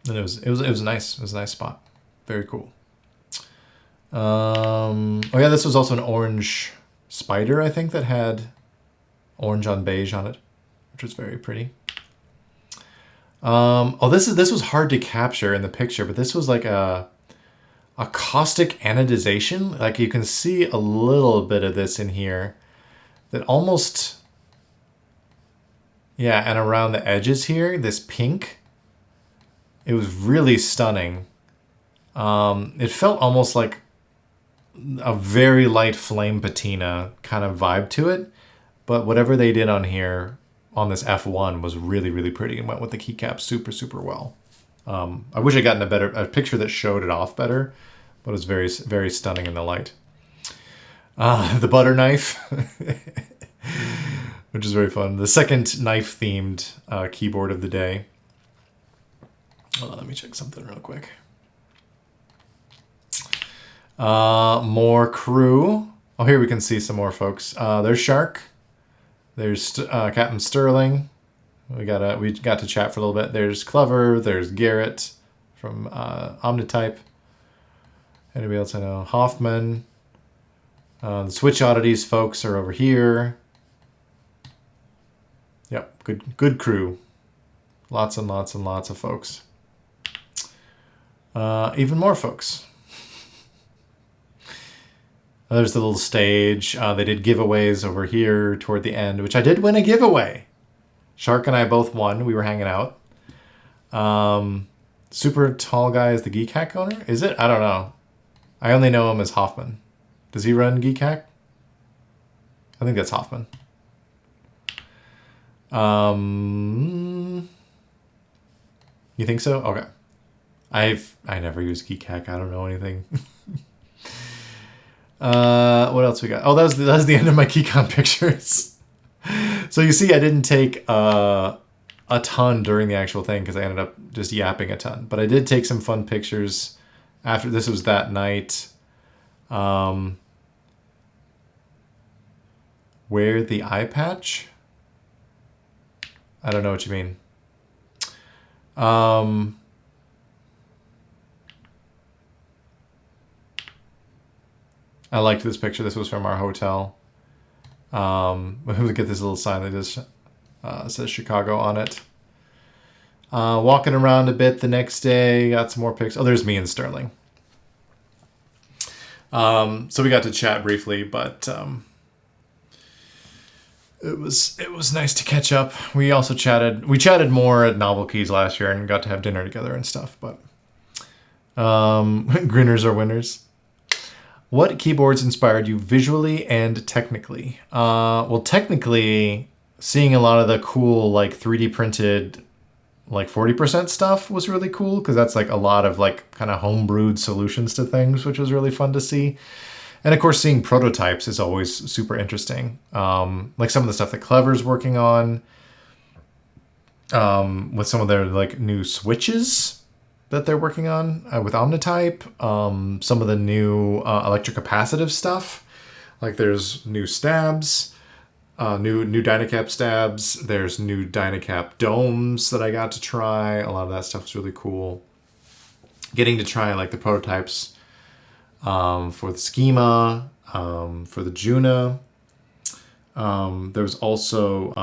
it was nice. It was a nice spot. Very cool. Oh yeah, this was also an orange spider, I think, that had orange on beige on it, which was very pretty. Oh, this was hard to capture in the picture, but this was like a caustic anodization. Like you can see a little bit of this in here that almost, yeah, and around the edges here, this pink. It was really stunning. It felt almost like a very light flame patina kind of vibe to it, but whatever they did on here on this F1 was really, really pretty and went with the keycap super, super well. I wish I'd gotten a picture that showed it off better, but it was very, very stunning in the light. The butter knife, which is very fun. The second knife-themed keyboard of the day. Hold on, let me check something real quick. More crew. Oh, here we can see some more folks. There's Shark. There's Captain Sterling. We got to chat for a little bit. There's Clever. There's Garrett from Omnitype. Anybody else I know? Hoffman. The Switch Oddities folks are over here. Yep, good crew. Lots and lots and lots of folks. Even more folks. There's the little stage. They did giveaways over here toward the end, which I did win a giveaway. Shark and I both won. We were hanging out. Super tall guy is the Geek Hack owner? Is it? I don't know. I only know him as Hoffman. Does he run Geek Hack? I think that's Hoffman. You think so? Okay. I never use Geek Hack. I don't know anything. What else we got? Oh, that was the end of my KeyCon pictures. So you see, I didn't take a ton during the actual thing because I ended up just yapping a ton. But I did take some fun pictures after. This was that night. Wear the eye patch? I don't know what you mean. I liked this picture. This was from our hotel. Look at this little sign that just says Chicago on it. Walking around a bit the next day. Got some more pics. Oh, there's me and Sterling. So we got to chat briefly, but it was nice to catch up. We also chatted. We chatted more at Novel Keys last year and got to have dinner together and stuff. But grinners are winners. What keyboards inspired you visually and technically? Well, technically, seeing a lot of the cool like 3D printed like 40% stuff was really cool because that's like a lot of like kind of homebrewed solutions to things, which was really fun to see. And of course, seeing prototypes is always super interesting. Like some of the stuff that Clever's working on with some of their like new switches that they're working on with Omnitype. Some of the new electrocapacitive stuff. Like there's new stabs, new Dynacap stabs. There's new Dynacap domes that I got to try. A lot of that stuff is really cool. Getting to try like the prototypes for the Schema, for the Juna. There's also,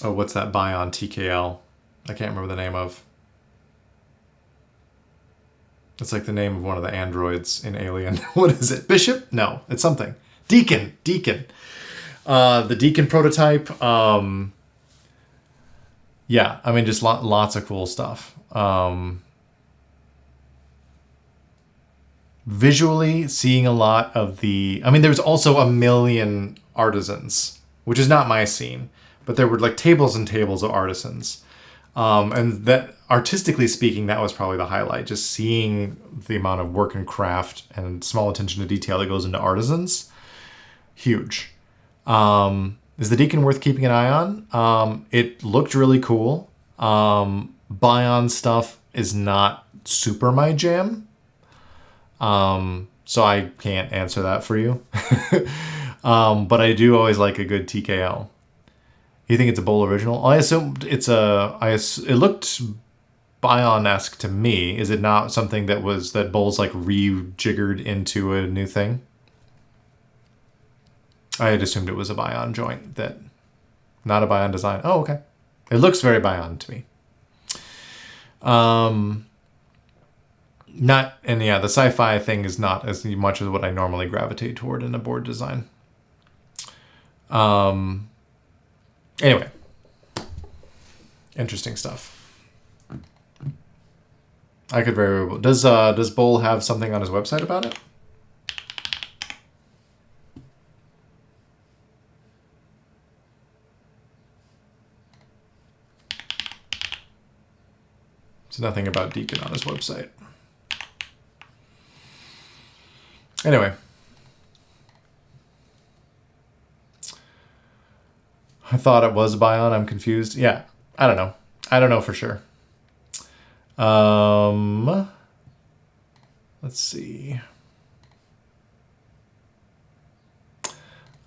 oh, what's that Bion TKL? I can't remember the name of. It's like the name of one of the androids in Alien. What is it? Bishop? No, it's something. Deacon. The Deacon prototype. Yeah, I mean, just lots of cool stuff. Visually, seeing a lot of the... I mean, there's also a million artisans, which is not my scene. But there were like tables and tables of artisans. And that, artistically speaking, that was probably the highlight. Just seeing the amount of work and craft and small attention to detail that goes into artisans. Huge. Is the Deacon worth keeping an eye on? It looked really cool. Bion stuff is not super my jam. So I can't answer that for you. But I do always like a good TKL. You think it's a Bowl original? I assumed it's it looked Bion-esque to me. Is it not something that Bowl's like rejiggered into a new thing? I had assumed it was a Bion joint, not a Bion design. Oh, okay. It looks very Bion to me. The sci-fi thing is not as much as what I normally gravitate toward in a board design. Anyway, interesting stuff. I could very well. Does Bowl have something on his website about it? There's nothing about Deacon on his website. Anyway. I thought it was Bion. I'm confused. Yeah, I don't know. I don't know for sure. Let's see.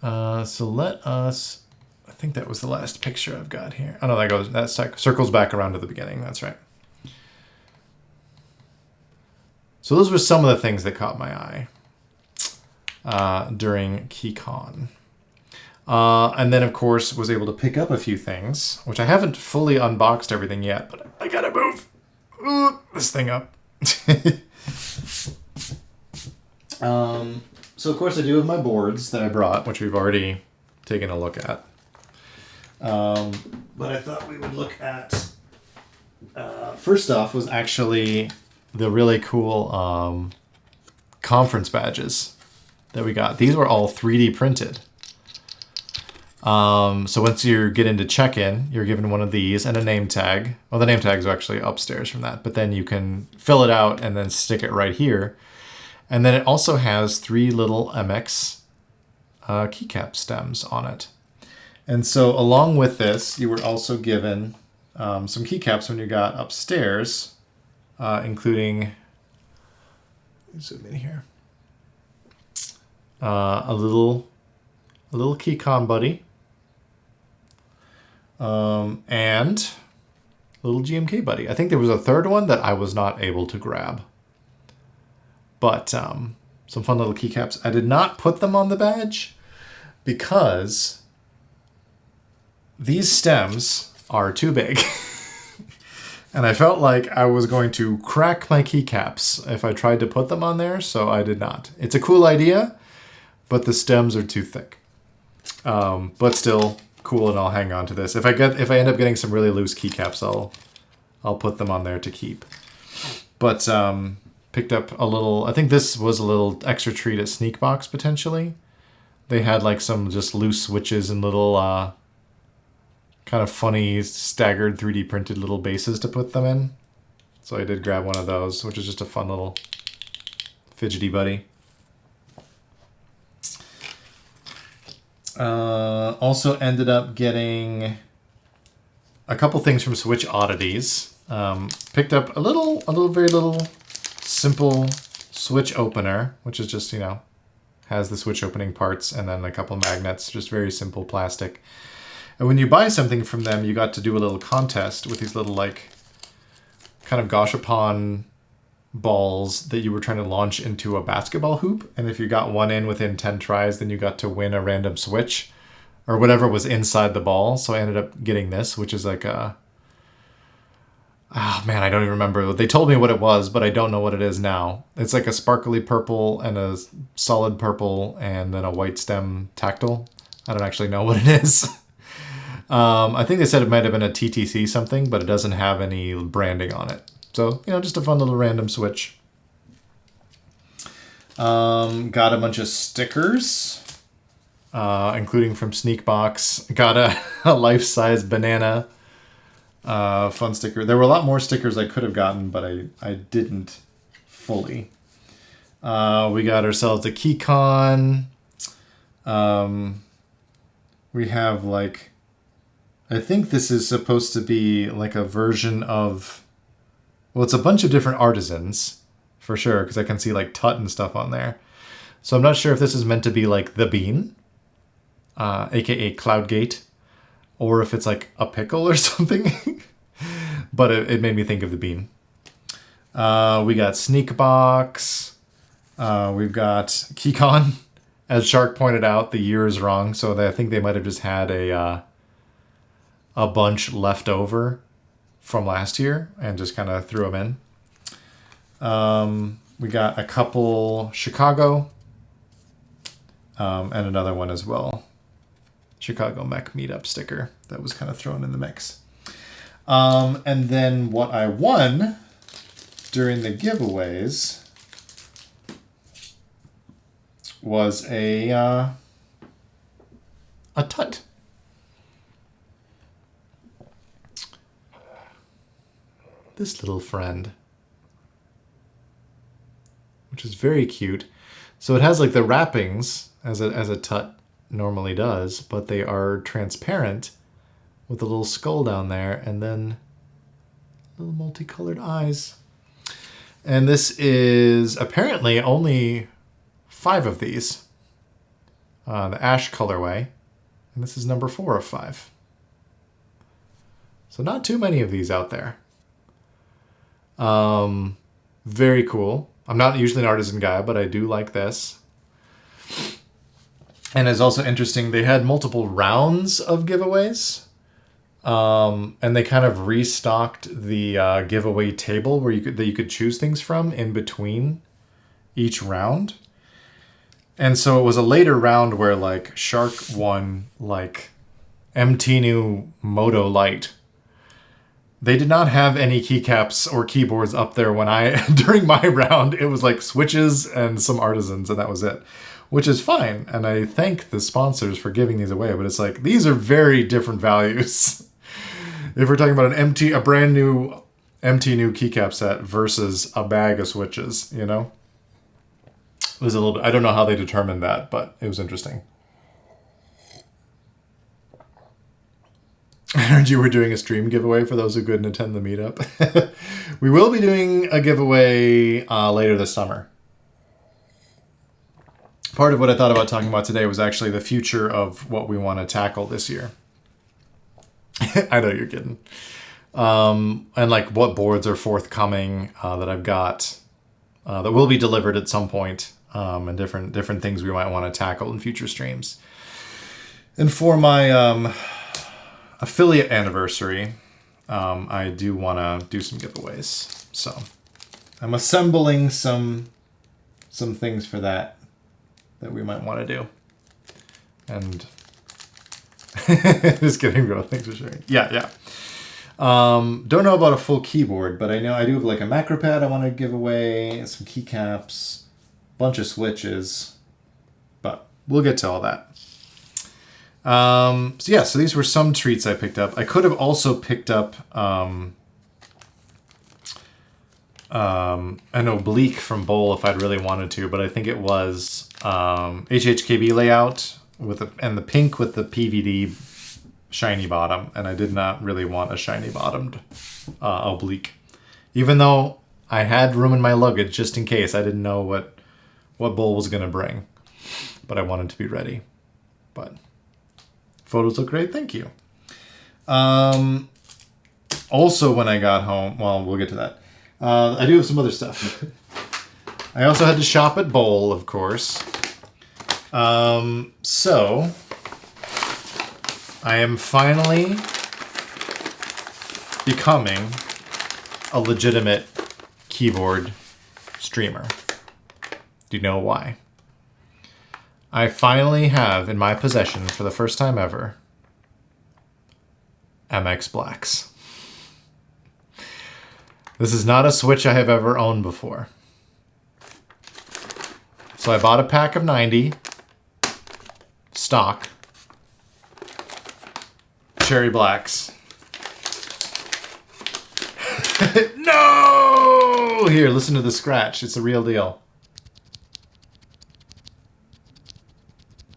So let us... I think that was the last picture I've got here. Oh, no, that circles back around to the beginning. That's right. So those were some of the things that caught my eye during KeyCon. And then, of course, was able to pick up a few things, which I haven't fully unboxed everything yet, but I gotta move this thing up. So, of course, I do have my boards that I brought, which we've already taken a look at. But I thought we would look at... first off was actually the really cool conference badges that we got. These were all 3D printed. So once you get into check-in, you're given one of these and a name tag. Well, the name tags are actually upstairs from that, but then you can fill it out and then stick it right here. And then it also has 3 little MX keycap stems on it. And so along with this, you were also given some keycaps when you got upstairs, including, zoom in here, a little KeyCon buddy, and a little GMK buddy. I think there was a third one that I was not able to grab. But some fun little keycaps. I did not put them on the badge because these stems are too big. And I felt like I was going to crack my keycaps if I tried to put them on there, so I did not. It's a cool idea, but the stems are too thick. But still cool, and I'll hang on to this. If I end up getting some really loose keycaps, I'll put them on there to keep. But picked up a little, I think this was a little extra treat at Sneakbox potentially. They had like some just loose switches and little kind of funny staggered 3D printed little bases to put them in. So I did grab one of those, which is just a fun little fidgety buddy. Also ended up getting a couple things from Switch Oddities. Picked up a very little simple Switch opener, which is just, has the Switch opening parts and then a couple magnets, just very simple plastic. And when you buy something from them, you got to do a little contest with these little, like, kind of gashapon balls that you were trying to launch into a basketball hoop. And if you got one in within 10 tries, then you got to win a random Switch or whatever was inside the ball. So I ended up getting this, which is like a... Oh, man, I don't even remember. They told me what it was, but I don't know what it is now. It's like a sparkly purple and a solid purple and then a white stem tactile. I don't actually know what it is. I think they said it might have been a TTC something, but it doesn't have any branding on it. So, just a fun little random Switch. Got a bunch of stickers, including from Sneakbox. Got a life-size banana fun sticker. There were a lot more stickers I could have gotten, but I didn't fully. We got ourselves a KeyCon. We have, like... I think this is supposed to be like a version of... Well, it's a bunch of different artisans, for sure, because I can see like Tut and stuff on there. So I'm not sure if this is meant to be like the Bean, aka Cloudgate, or if it's like a pickle or something. But it made me think of the Bean. We got Sneakbox. We've got KeyCon. As Shark pointed out, the year is wrong, so I think they might have just had a bunch left over from last year and just kind of threw them in. We got a couple Chicago and another one as well. Chicago Mech Meetup sticker that was kind of thrown in the mix. And then what I won during the giveaways was a Tut. This little friend, which is very cute. So it has like the wrappings as a Tut normally does, but they are transparent with a little skull down there and then little multicolored eyes. And this is apparently only 5 of these, the ash colorway, and this is number 4 of 5. So not too many of these out there. Very cool. I'm not usually an artisan guy, but I do like this. And it's also interesting, they had multiple rounds of giveaways. And they kind of restocked the giveaway table where you could choose things from in between each round. And so it was a later round where like Shark won like MT new Moto Lite. They did not have any keycaps or keyboards up there when during my round. It was like switches and some artisans, and that was it, which is fine. And I thank the sponsors for giving these away, but it's like, these are very different values. If we're talking about a brand new MT new keycap set versus a bag of switches, you know? It was a little bit, I don't know how they determined that, but it was interesting. I heard you were doing a stream giveaway for those who couldn't attend the meetup. We will be doing a giveaway later this summer. Part of what I thought about talking about today was actually the future of what we want to tackle this year. I know you're kidding. And like what boards are forthcoming that I've got that will be delivered at some point, and different things we might want to tackle in future streams. And for my affiliate anniversary, I do want to do some giveaways. So I'm assembling some things for that we might want to do. And just kidding, bro. Thanks for sharing. Yeah. Don't know about a full keyboard, but I know I do have like a macro pad I want to give away, some keycaps, bunch of switches, but we'll get to all that. So these were some treats I picked up. I could have also picked up an oblique from Bowl if I'd really wanted to, but I think it was HHKB layout and the pink with the PVD shiny bottom, and I did not really want a shiny bottomed oblique, even though I had room in my luggage just in case. I didn't know what Bowl was gonna bring, but I wanted to be ready. But photos look great, thank you. Also, when I got home, well, we'll get to that. I do have some other stuff. I also had to shop at Bowl, of course. So I am finally becoming a legitimate keyboard streamer. Do you know why? I finally have in my possession, for the first time ever, MX Blacks. This is not a Switch I have ever owned before. So I bought a pack of 90 stock Cherry Blacks. No! Here, listen to the scratch. It's the real deal.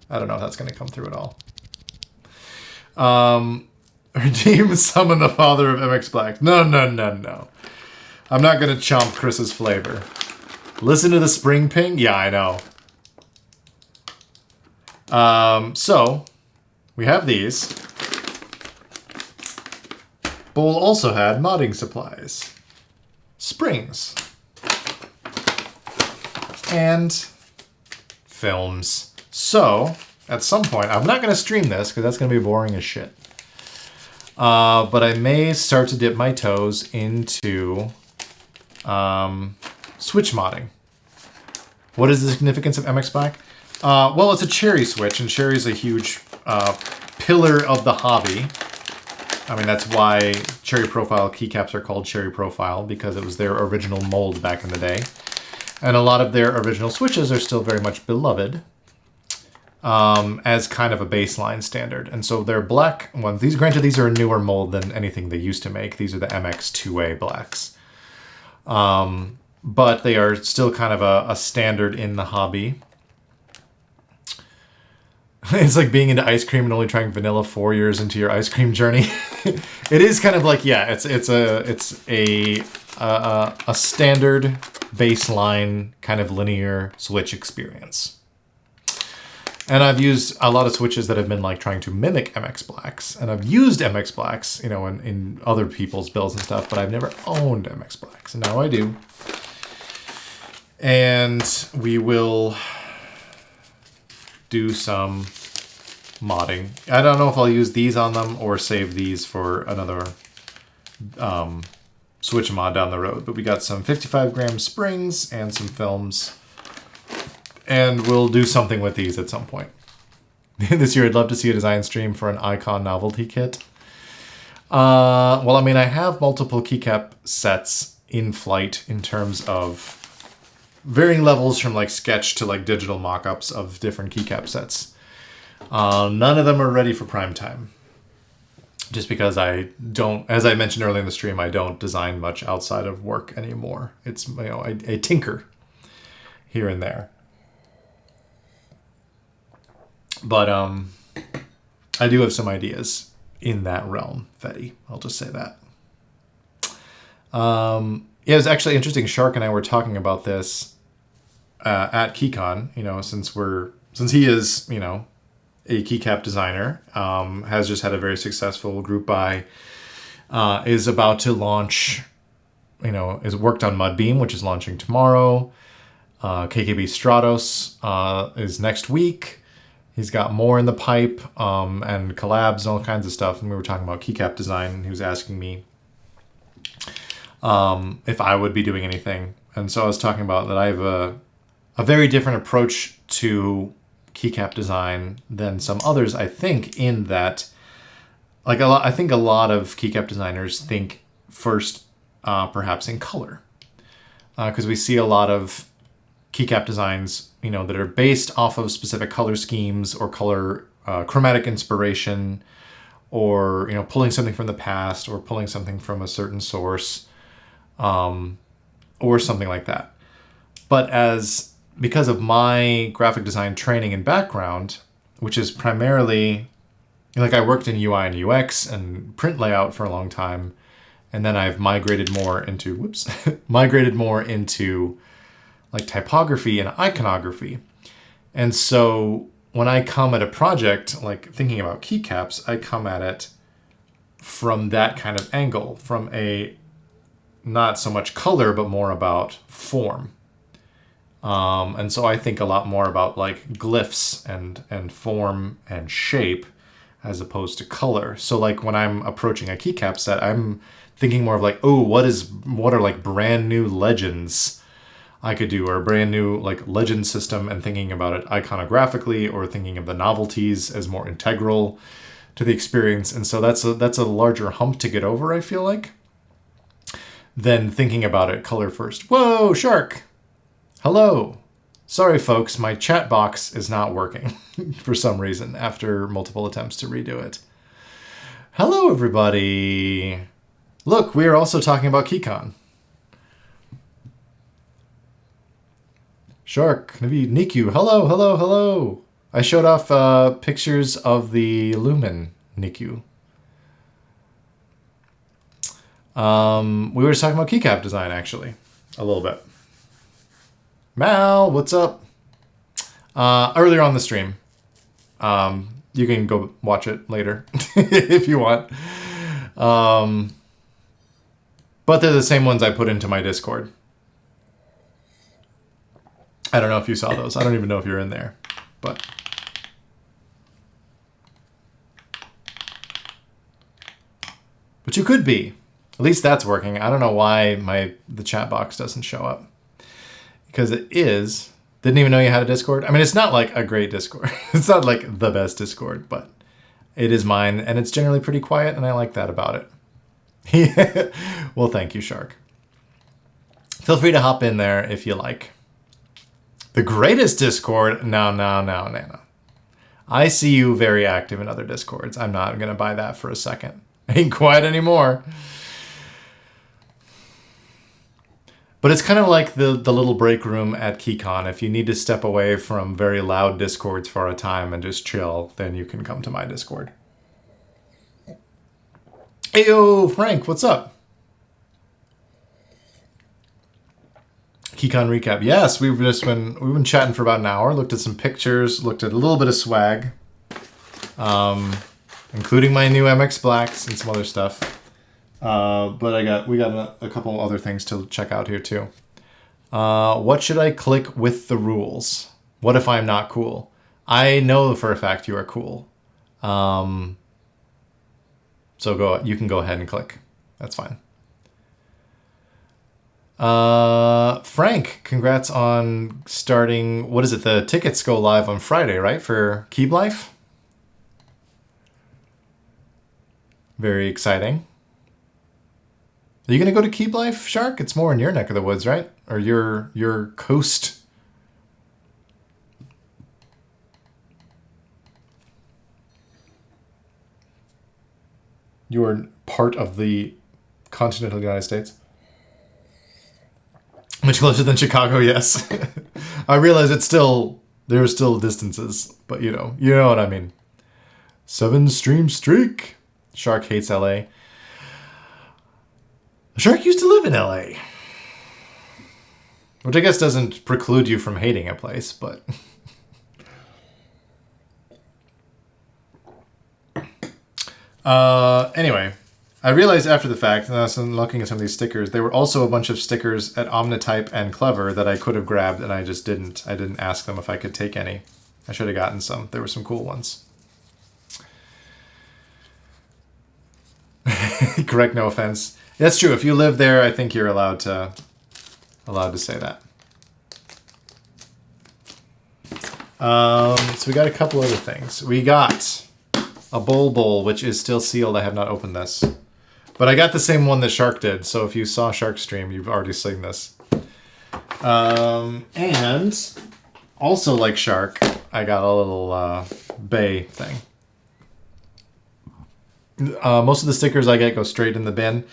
I don't know if that's going to come through at all. Redeem summon the father of MX Black. No. I'm not going to chomp Chris's flavor. Listen to the spring ping? Yeah, I know. So, we have these. Bowl also had modding supplies. Springs. And films. So, at some point, I'm not going to stream this because that's going to be boring as shit. But I may start to dip my toes into Switch modding. What is the significance of MX Black? Well, it's a Cherry Switch, and Cherry's a huge pillar of the hobby. I mean, that's why Cherry Profile keycaps are called Cherry Profile, because it was their original mold back in the day. And a lot of their original switches are still very much beloved as kind of a baseline standard. And so their black ones, granted, these are a newer mold than anything they used to make. These are the MX2A blacks. But they are still kind of a standard in the hobby. It's like being into ice cream and only trying vanilla 4 years into your ice cream journey. It is kind of like, yeah, it's a standard baseline kind of linear Switch experience. And I've used a lot of Switches that have been like trying to mimic MX Blacks, and I've used MX Blacks, you know, in other people's builds and stuff, but I've never owned MX Blacks, and now I do. And we will do some modding. I don't know if I'll use these on them or save these for another Switch mod down the road. But we got some 55-gram springs and some films. And we'll do something with these at some point. This year, I'd love to see a design stream for an icon novelty kit. Well, I mean, I have multiple keycap sets in flight in terms of varying levels from like sketch to like digital mock-ups of different keycap sets. None of them are ready for prime time. Just because I don't, as I mentioned earlier in the stream, I don't design much outside of work anymore. It's, you know, I tinker here and there. But I do have some ideas in that realm, Fetty. I'll just say that. Yeah, it was actually interesting. Shark and I were talking about this at KeyCon. You know, since he is, you know, a keycap designer, has just had a very successful group buy, is about to launch, you know, is worked on Mudbeam, which is launching tomorrow. KKB Stratos is next week. He's got more in the pipe, and collabs and all kinds of stuff. And we were talking about keycap design, and he was asking me if I would be doing anything. And so I was talking about that I have a very different approach to keycap design than some others, I think, in that, like, I think a lot of keycap designers think first, perhaps in color. Because we see a lot of keycap designs, you know, that are based off of specific color schemes or color chromatic inspiration, or, you know, pulling something from the past or pulling something from a certain source, or something like that. But because of my graphic design training and background, which is primarily, like, I worked in UI and UX and print layout for a long time, and then I've migrated more into like typography and iconography. And so when I come at a project, like thinking about keycaps, I come at it from that kind of angle, from a not so much color, but more about form. And so I think a lot more about like glyphs and form and shape as opposed to color. So like when I'm approaching a keycap set, I'm thinking more of like, oh, what are like brand new legends I could do, or a brand new like legend system, and thinking about it iconographically, or thinking of the novelties as more integral to the experience. And so that's a larger hump to get over, I feel like, than thinking about it color first. Whoa, Shark! Hello! Sorry folks, my chat box is not working for some reason after multiple attempts to redo it. Hello everybody! Look, we are also talking about KeyCon. Shark, Niku, hello, hello, hello. I showed off pictures of the Lumen Niku. We were just talking about keycap design, actually, a little bit. Mal, what's up? Earlier on the stream. You can go watch it later if you want. But they're the same ones I put into my Discord. I don't know if you saw those. I don't even know if you're in there, but you could be. At least that's working. I don't know why the chat box doesn't show up, because it is. Didn't even know you had a Discord. I mean, it's not like a great Discord. It's not like the best Discord, but it is mine, and it's generally pretty quiet, and I like that about it. Well, thank you, Shark. Feel free to hop in there if you like. The greatest Discord? No. I see you very active in other Discords. I'm not going to buy that for a second. Ain't quiet anymore. But it's kind of like the little break room at KeyCon. If you need to step away from very loud Discords for a time and just chill, then you can come to my Discord. Heyo, Frank, what's up? KeyCon recap. Yes, we've been chatting for about an hour. Looked at some pictures. Looked at a little bit of swag, including my new MX Blacks and some other stuff. But we got a couple other things to check out here too. What should I click with the rules? What if I'm not cool? I know for a fact you are cool. So you can go ahead and click. That's fine. Frank, congrats on starting, what is it? The tickets go live on Friday, right? For Keep Life? Very exciting. Are you going to go to Keep Life, Shark? It's more in your neck of the woods, right? Or your coast. You are part of the continental United States. Much closer than Chicago, yes. I realize there are still distances, but you know what I mean. 7-stream streak. Shark hates LA. Shark used to live in LA. Which I guess doesn't preclude you from hating a place, but... Anyway, I realized after the fact, and I was looking at some of these stickers, there were also a bunch of stickers at Omnitype and Clever that I could have grabbed, and I just didn't. I didn't ask them if I could take any. I should have gotten some. There were some cool ones. Correct, no offense. That's true. If you live there, I think you're allowed to say that. So we got a couple other things. We got a bowl, which is still sealed. I have not opened this. But I got the same one that Shark did, so if you saw Shark stream, you've already seen this. And also like Shark, I got a little bay thing. Most of the stickers I get go straight in the bin.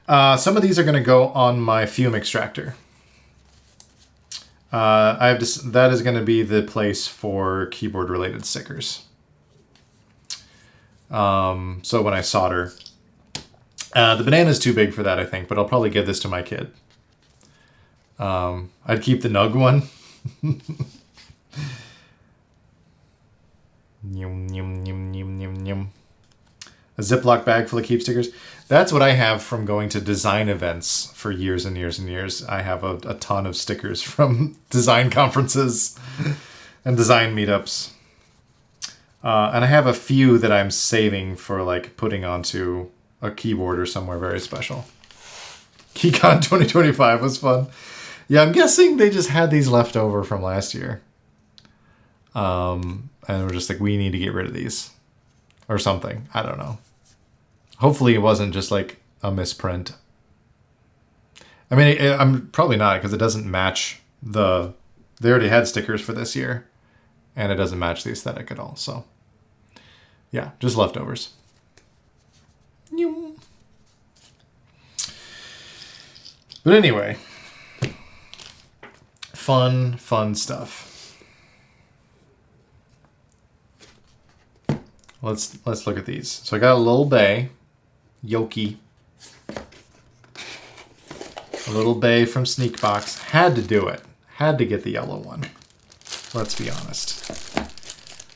Some of these are going to go on my fume extractor. That is going to be the place for keyboard-related stickers. So when I solder, the banana is too big for that, I think, but I'll probably give this to my kid. I'd keep the Nug one. Yum, yum, yum, yum, yum, yum. A Ziploc bag full of Keep stickers. That's what I have from going to design events for years and years and years. I have a ton of stickers from design conferences and design meetups. And I have a few that I'm saving for like putting onto a keyboard or somewhere very special. KeyCon 2025 was fun. Yeah, I'm guessing they just had these left over from last year. And we're just like, we need to get rid of these. Or something. I don't know. Hopefully it wasn't just like a misprint. I mean, I'm probably not, because it doesn't match the... They already had stickers for this year. And it doesn't match the aesthetic at all, so... Yeah, just leftovers. But anyway... Fun stuff. Let's look at these. So I got a little bay, Yoki. A little bay from Sneakbox. Had to do it. Had to get the yellow one. Let's be honest.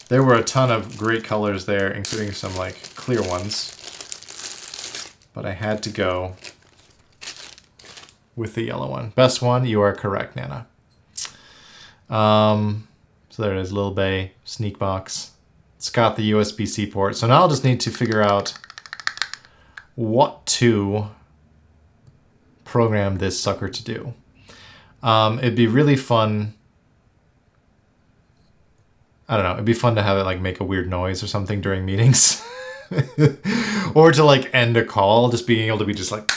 There were a ton of great colors there, including some like clear ones. But I had to go with the yellow one. Best one, you are correct, Nana. So there it is, little bay, Sneakbox. It's got the USB-C port. So now I'll just need to figure out what to program this sucker to do. It'd be really fun. I don't know. It'd be fun to have it like make a weird noise or something during meetings. Or to like end a call, just being able to be just like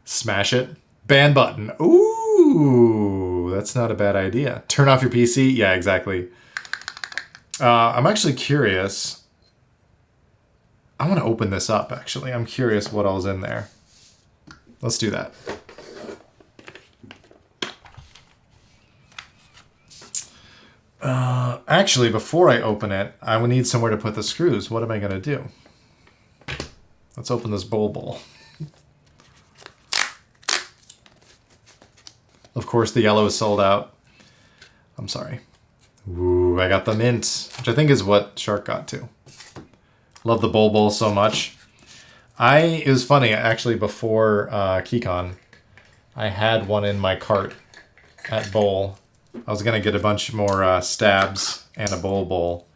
smash it. Ban button. Ooh, that's not a bad idea. Turn off your PC. Yeah, exactly. I'm actually curious. I want to open this up, actually. I'm curious what all's in there. Let's do that. Actually, before I open it, I would need somewhere to put the screws. What am I going to do? Let's open this bowl. Of course, the yellow is sold out. I'm sorry. Ooh, I got the mint, which I think is what Shark got too. Love the bowl so much. It was funny, actually, before KeyCon, I had one in my cart at Bowl, I was going to get a bunch more stabs and a bowl.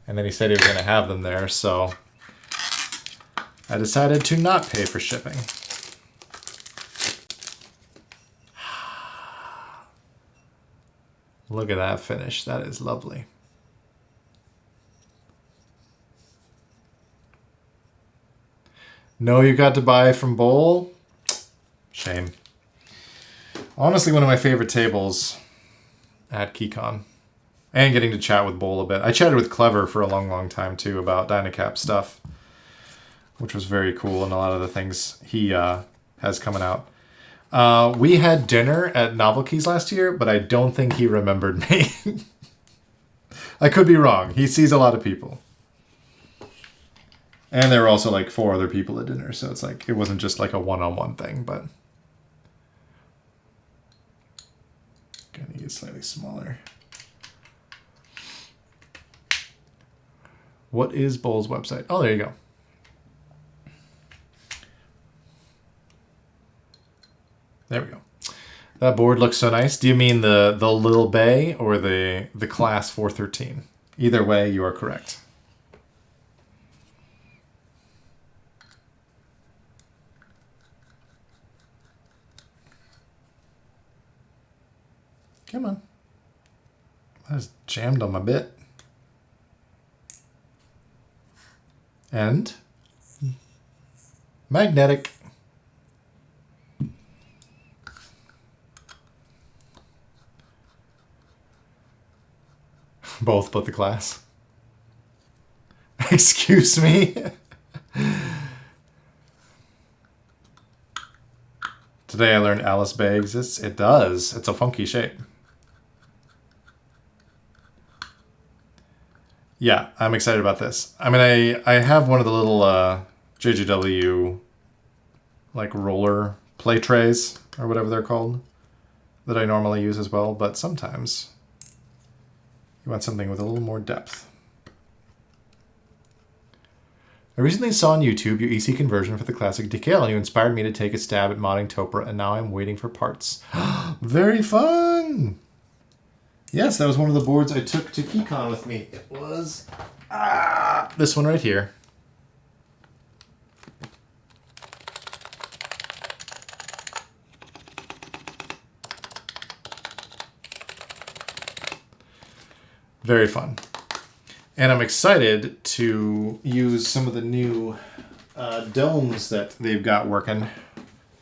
And then he said he was going to have them there, so I decided to not pay for shipping. Look at that finish. That is lovely. No, you got to buy from Bowl? Shame. Honestly, one of my favorite tables at KeyCon. And getting to chat with Bowl a bit. I chatted with Clever for a long time, too, about Dynacap stuff, which was very cool, and a lot of the things he has coming out. We had dinner at Novel Keys last year, but I don't think he remembered me. I could be wrong. He sees a lot of people. And there were also like 4 other people at dinner, so it's like it wasn't just like a one-on-one thing, but gonna get slightly smaller. What is Bowl's website? Oh, there you go. There we go. That board looks so nice. Do you mean the Little Bay or the Class 413? Either way, you are correct. Come on. I was jammed on my bit. And magnetic. Both but the class. Excuse me. Today I learned Alice Bay exists. It does. It's a funky shape. Yeah, I'm excited about this. I mean, I have one of the little JGW like roller play trays or whatever they're called that I normally use as well, but sometimes you want something with a little more depth. I recently saw on YouTube your EC conversion for the classic DKL, and you inspired me to take a stab at modding Topra, and now I'm waiting for parts. Very fun! Yes, that was one of the boards I took to KeyCon with me. It was this one right here. Very fun. And I'm excited to use some of the new domes that they've got working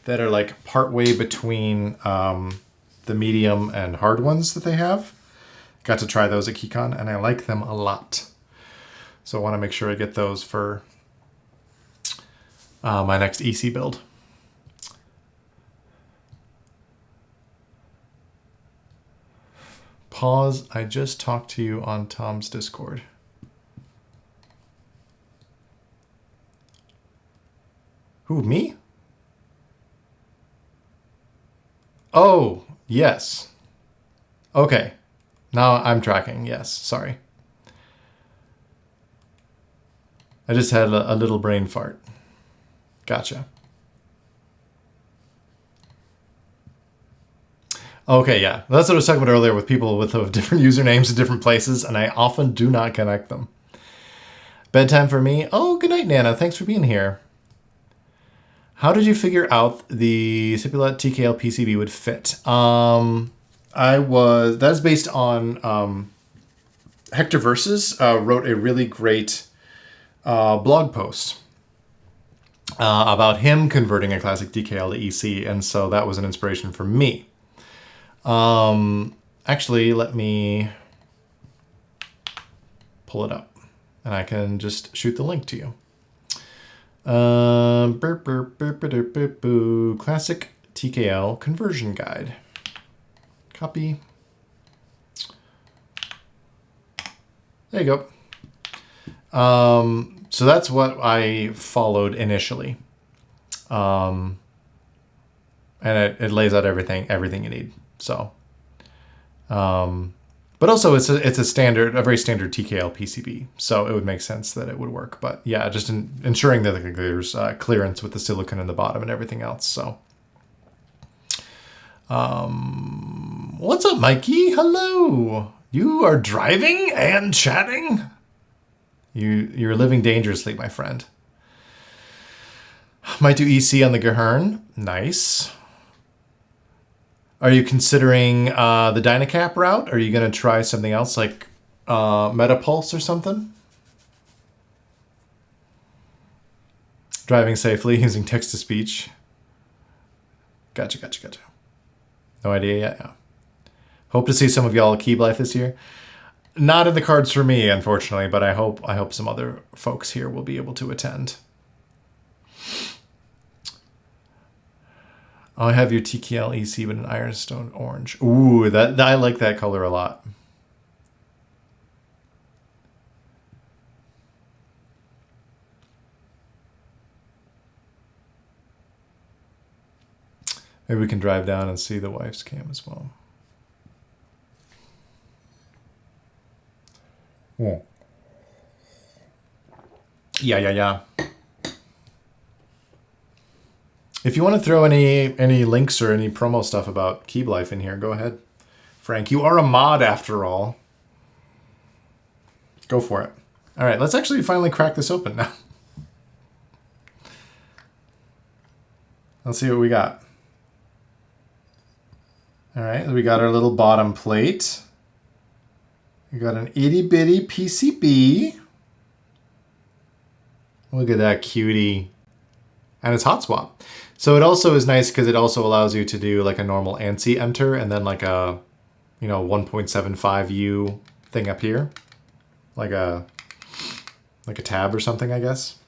that are like partway between the medium and hard ones that they have. Got to try those at KeyCon, and I like them a lot. So I want to make sure I get those for my next EC build. Pause. I just talked to you on Tom's Discord. Who, me? Oh, yes. Okay. Now I'm tracking. Yes, sorry. I just had a little brain fart. Gotcha. Okay, yeah. That's what I was talking about earlier with people with different usernames in different places, and I often do not connect them. Bedtime for me. Oh, good night, Nana. Thanks for being here. How did you figure out the Cipulette TKL PCB would fit? That's based on Hector Versus wrote a really great blog post about him converting a classic DKL to EC, and so that was an inspiration for me. Actually, let me pull it up, and I can just shoot the link to you. Classic TKL conversion guide. Copy. There you go. So that's what I followed initially. And it lays out everything you need. So, but also it's a very standard TKL PCB. So it would make sense that it would work. But yeah, just ensuring that there's clearance with the silicon in the bottom and everything else. So, What's up, Mikey? Hello. You are driving and chatting? You're living dangerously, my friend. Might do EC on the Gahern. Nice. Are you considering the Dynacap route? Are you going to try something else like Metapulse or something? Driving safely using text-to-speech. Gotcha. No idea yet, yeah. Hope to see some of y'all at Key Life this year. Not in the cards for me, unfortunately, but I hope some other folks here will be able to attend. I have your TKL EC with an Ironstone orange. Ooh, that I like that color a lot. Maybe we can drive down and see the wife's cam as well. Yeah. If you want to throw any links or any promo stuff about Key Life in here, go ahead. Frank, you are a mod after all. Go for it. All right, let's actually finally crack this open now. Let's see what we got. All right, we got our little bottom plate. We got an itty bitty PCB. Look at that cutie. And it's hot swap. So it also is nice because it also allows you to do like a normal ANSI enter and then like a, 1.75U thing up here. Like a tab or something, I guess.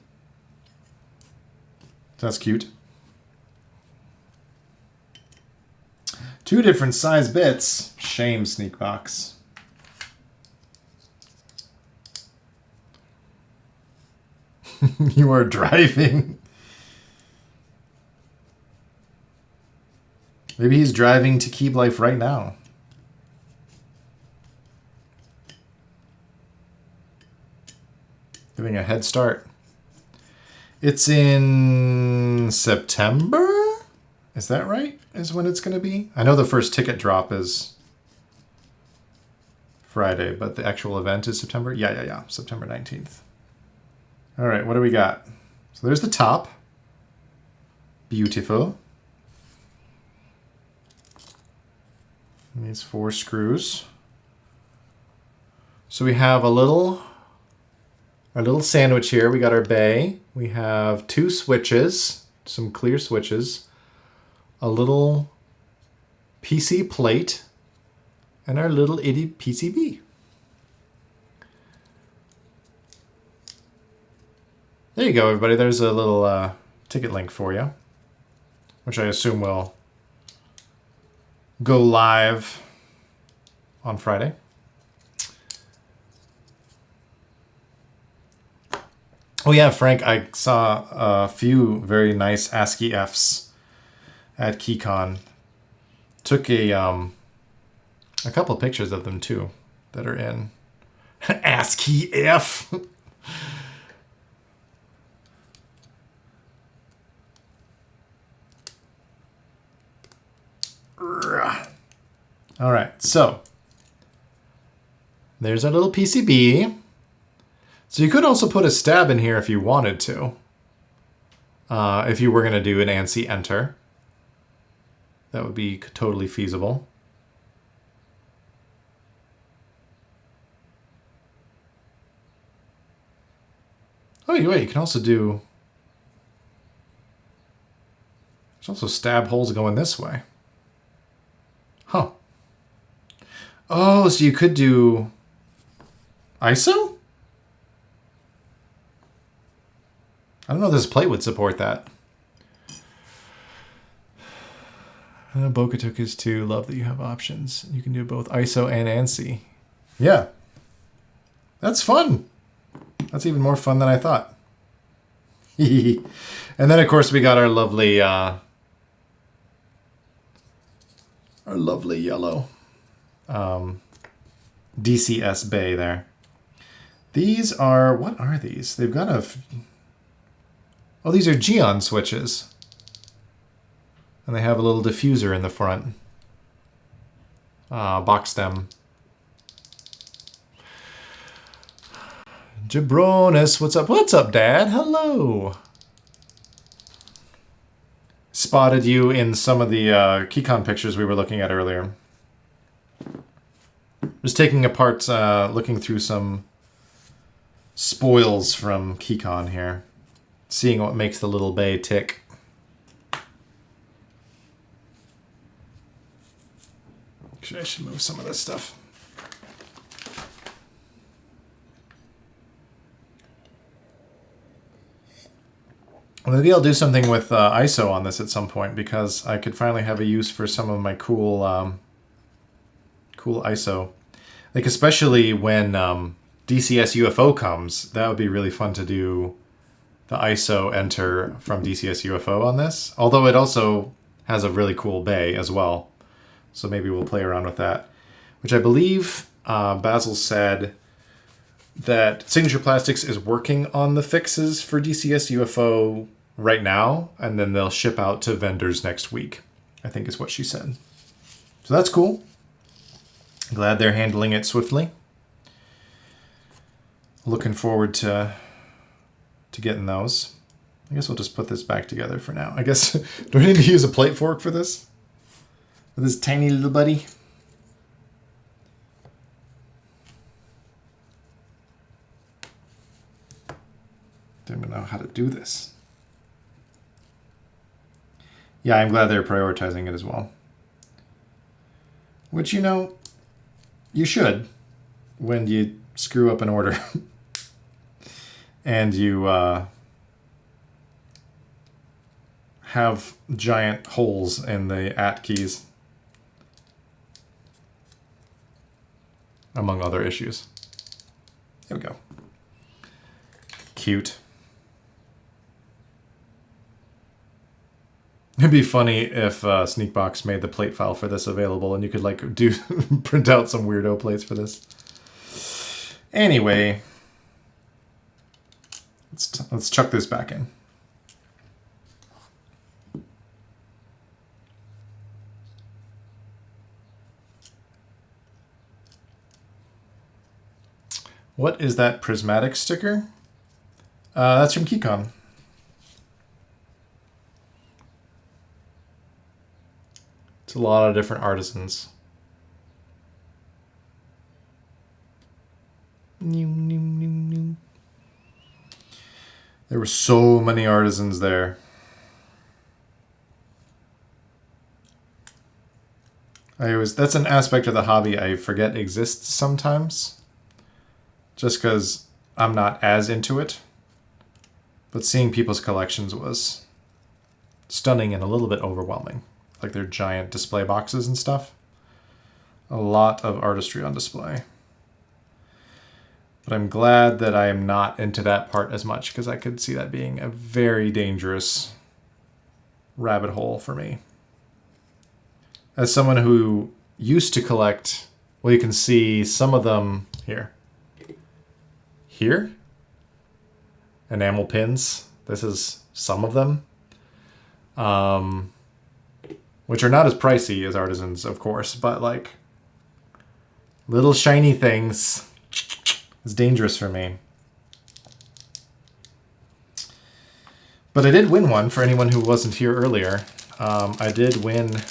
That's cute. 2 different size bits. Shame, Sneakbox. You are driving. Maybe he's driving to Key Life right now. Giving a head start. It's in September? Is that right? Is when it's going to be? I know the first ticket drop is Friday, but the actual event is September? Yeah. September 19th. All right, what do we got? So there's the top. Beautiful. And these 4 screws. So we have our little sandwich here. We got our bay. We have 2 switches, some clear switches, a little PC plate, and our little itty PCB. There you go, everybody. There's a little ticket link for you, which I assume will go live on Friday. Oh yeah, Frank, I saw a few very nice ASCII Fs at KeyCon. Took a couple of pictures of them too that are in ASCII F. All right, so there's our little PCB. So you could also put a stab in here if you wanted to. If you were going to do an ANSI enter. That would be totally feasible. Oh, wait, you can also do... There's also stab holes going this way. Huh. Oh, so you could do ISO? I don't know if this plate would support that. Boca took his too. Love that you have options. You can do both ISO and ANSI. Yeah. That's fun. That's even more fun than I thought. And then, of course, we got our lovely yellow DCS bay there. These are... What are these? They've got a... Oh, these are Geon switches. And they have a little diffuser in the front. box them. Jabronis, what's up? What's up, Dad? Hello. Spotted you in some of the KeyCon pictures we were looking at earlier. Just taking apart, looking through some spoils from KeyCon here. Seeing what makes the little bay tick. Actually, I should move some of this stuff. Maybe I'll do something with ISO on this at some point, because I could finally have a use for some of my cool cool ISO. Like, especially when DCS UFO comes, that would be really fun to do the ISO enter from DCS UFO on this. Although it also has a really cool bay as well. So maybe we'll play around with that. Which I believe Basil said that Signature Plastics is working on the fixes for DCS UFO right now, and then they'll ship out to vendors next week, I think is what she said. So that's cool. Glad they're handling it swiftly. Looking forward to getting those. I guess we'll just put this back together for now. I guess, do I need to use a plate fork for this? For this tiny little buddy? Don't even know how to do this. Yeah, I'm glad they're prioritizing it as well. Which, you know, you should when you screw up an order and you have giant holes in the @ keys, among other issues. There we go. Cute. It'd be funny if Sneakbox made the plate file for this available, and you could like do print out some weirdo plates for this. Anyway, let's chuck this back in. What is that prismatic sticker? That's from KeyCon. It's a lot of different artisans. There were so many artisans there. That's an aspect of the hobby I forget exists sometimes. Just because I'm not as into it. But seeing people's collections was stunning and a little bit overwhelming. Like their giant display boxes and stuff. A lot of artistry on display. But I'm glad that I am not into that part as much, because I could see that being a very dangerous rabbit hole for me. As someone who used to collect, well, you can see some of them here. Here? Enamel pins. This is some of them. Which are not as pricey as artisans, of course, but like little shiny things is dangerous for me. But I did win one for anyone who wasn't here earlier. I did win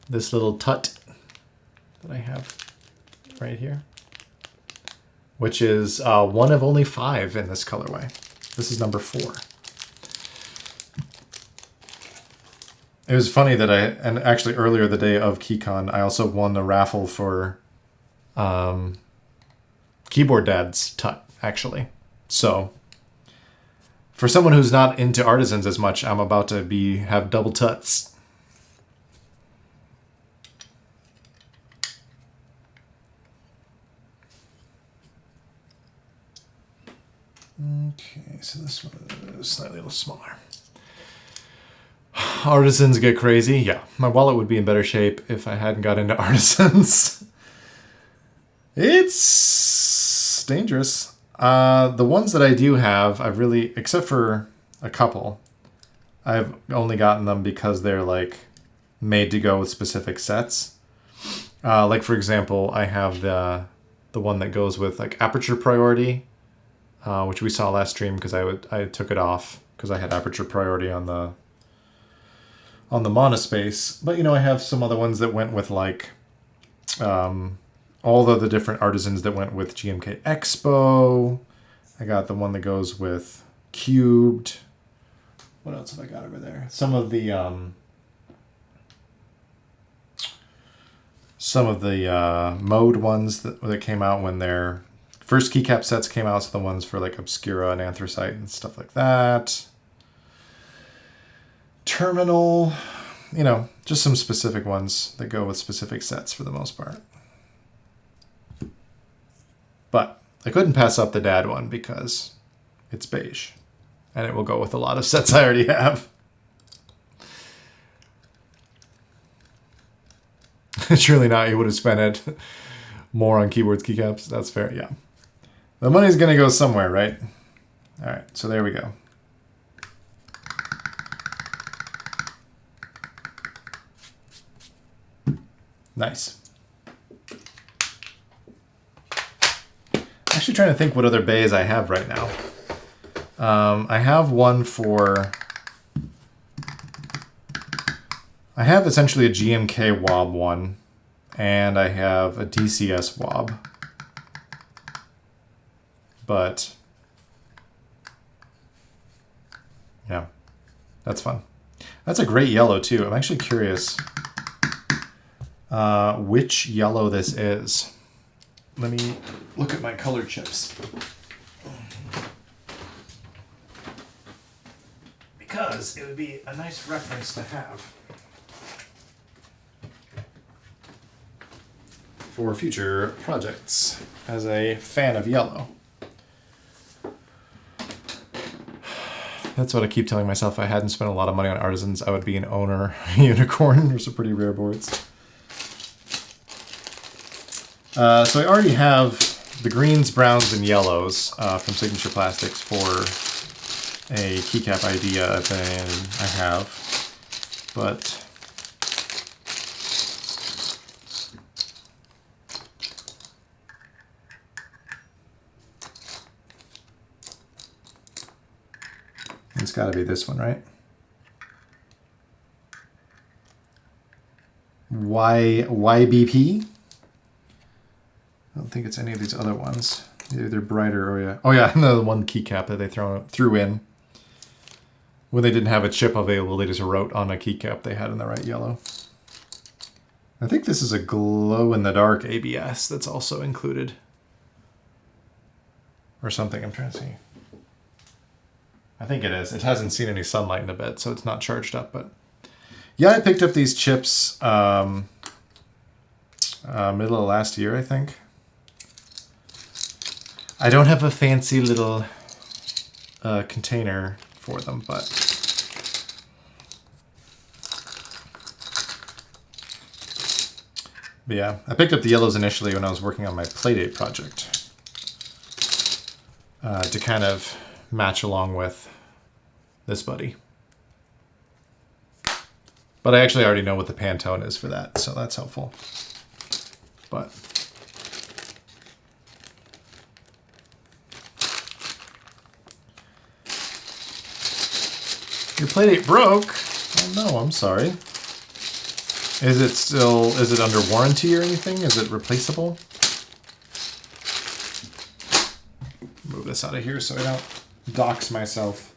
this little tut that I have right here, which is one of only 5 in this colorway. This is number 4. It was funny that and actually earlier the day of KeyCon, I also won the raffle for Keyboard Dad's tut, actually. So, for someone who's not into artisans as much, I'm about to have double tuts. Okay, so this one is slightly a little smaller. Artisans get crazy. Yeah, my wallet would be in better shape if I hadn't got into artisans. It's dangerous. The ones that I do have, I've really, except for a couple, I've only gotten them because they're like made to go with specific sets. Like for example, I have the one that goes with like aperture priority, which we saw last stream because I took it off because I had aperture priority on the monospace. But I have some other ones that went with like all of the different artisans that went with GMK Expo. I got the one that goes with cubed. What else have I got over there? Some of the mode ones that came out when their first keycap sets came out. So the ones for like Obscura and Anthracite and stuff like that. Terminal, just some specific ones that go with specific sets for the most part. But I couldn't pass up the dad one because it's beige. And it will go with a lot of sets I already have. Surely not. You would have spent it more on keyboards, keycaps. That's fair. Yeah. The money's going to go somewhere, right? All right. So there we go. Nice. Actually trying to think what other bays I have right now. I have one for... I have essentially a GMK wob one, and I have a DCS wob. But, yeah, that's fun. That's a great yellow too. I'm actually curious which yellow this is. Let me look at my color chips. Because it would be a nice reference to have for future projects as a fan of yellow. That's what I keep telling myself. If I hadn't spent a lot of money on artisans, I would be an owner unicorn. There's some pretty rare boards. So I already have the greens, browns, and yellows from Signature Plastics for a keycap idea I have, but it's got to be this one, right? YBP? I don't think it's any of these other ones. Either they're brighter or yeah. Oh yeah, the one keycap that they threw in. When they didn't have a chip available, they just wrote on a keycap they had in the right yellow. I think this is a glow-in-the-dark ABS that's also included. Or something, I'm trying to see. I think it is. It hasn't seen any sunlight in a bit, so it's not charged up. But yeah, I picked up these chips middle of last year, I think. I don't have a fancy little container for them, but yeah, I picked up the yellows initially when I was working on my Playdate project to kind of match along with this buddy. But I actually already know what the Pantone is for that, so that's helpful. But your Playdate broke? Oh no, I'm sorry. Is it under warranty or anything? Is it replaceable? Move this out of here so I don't dox myself.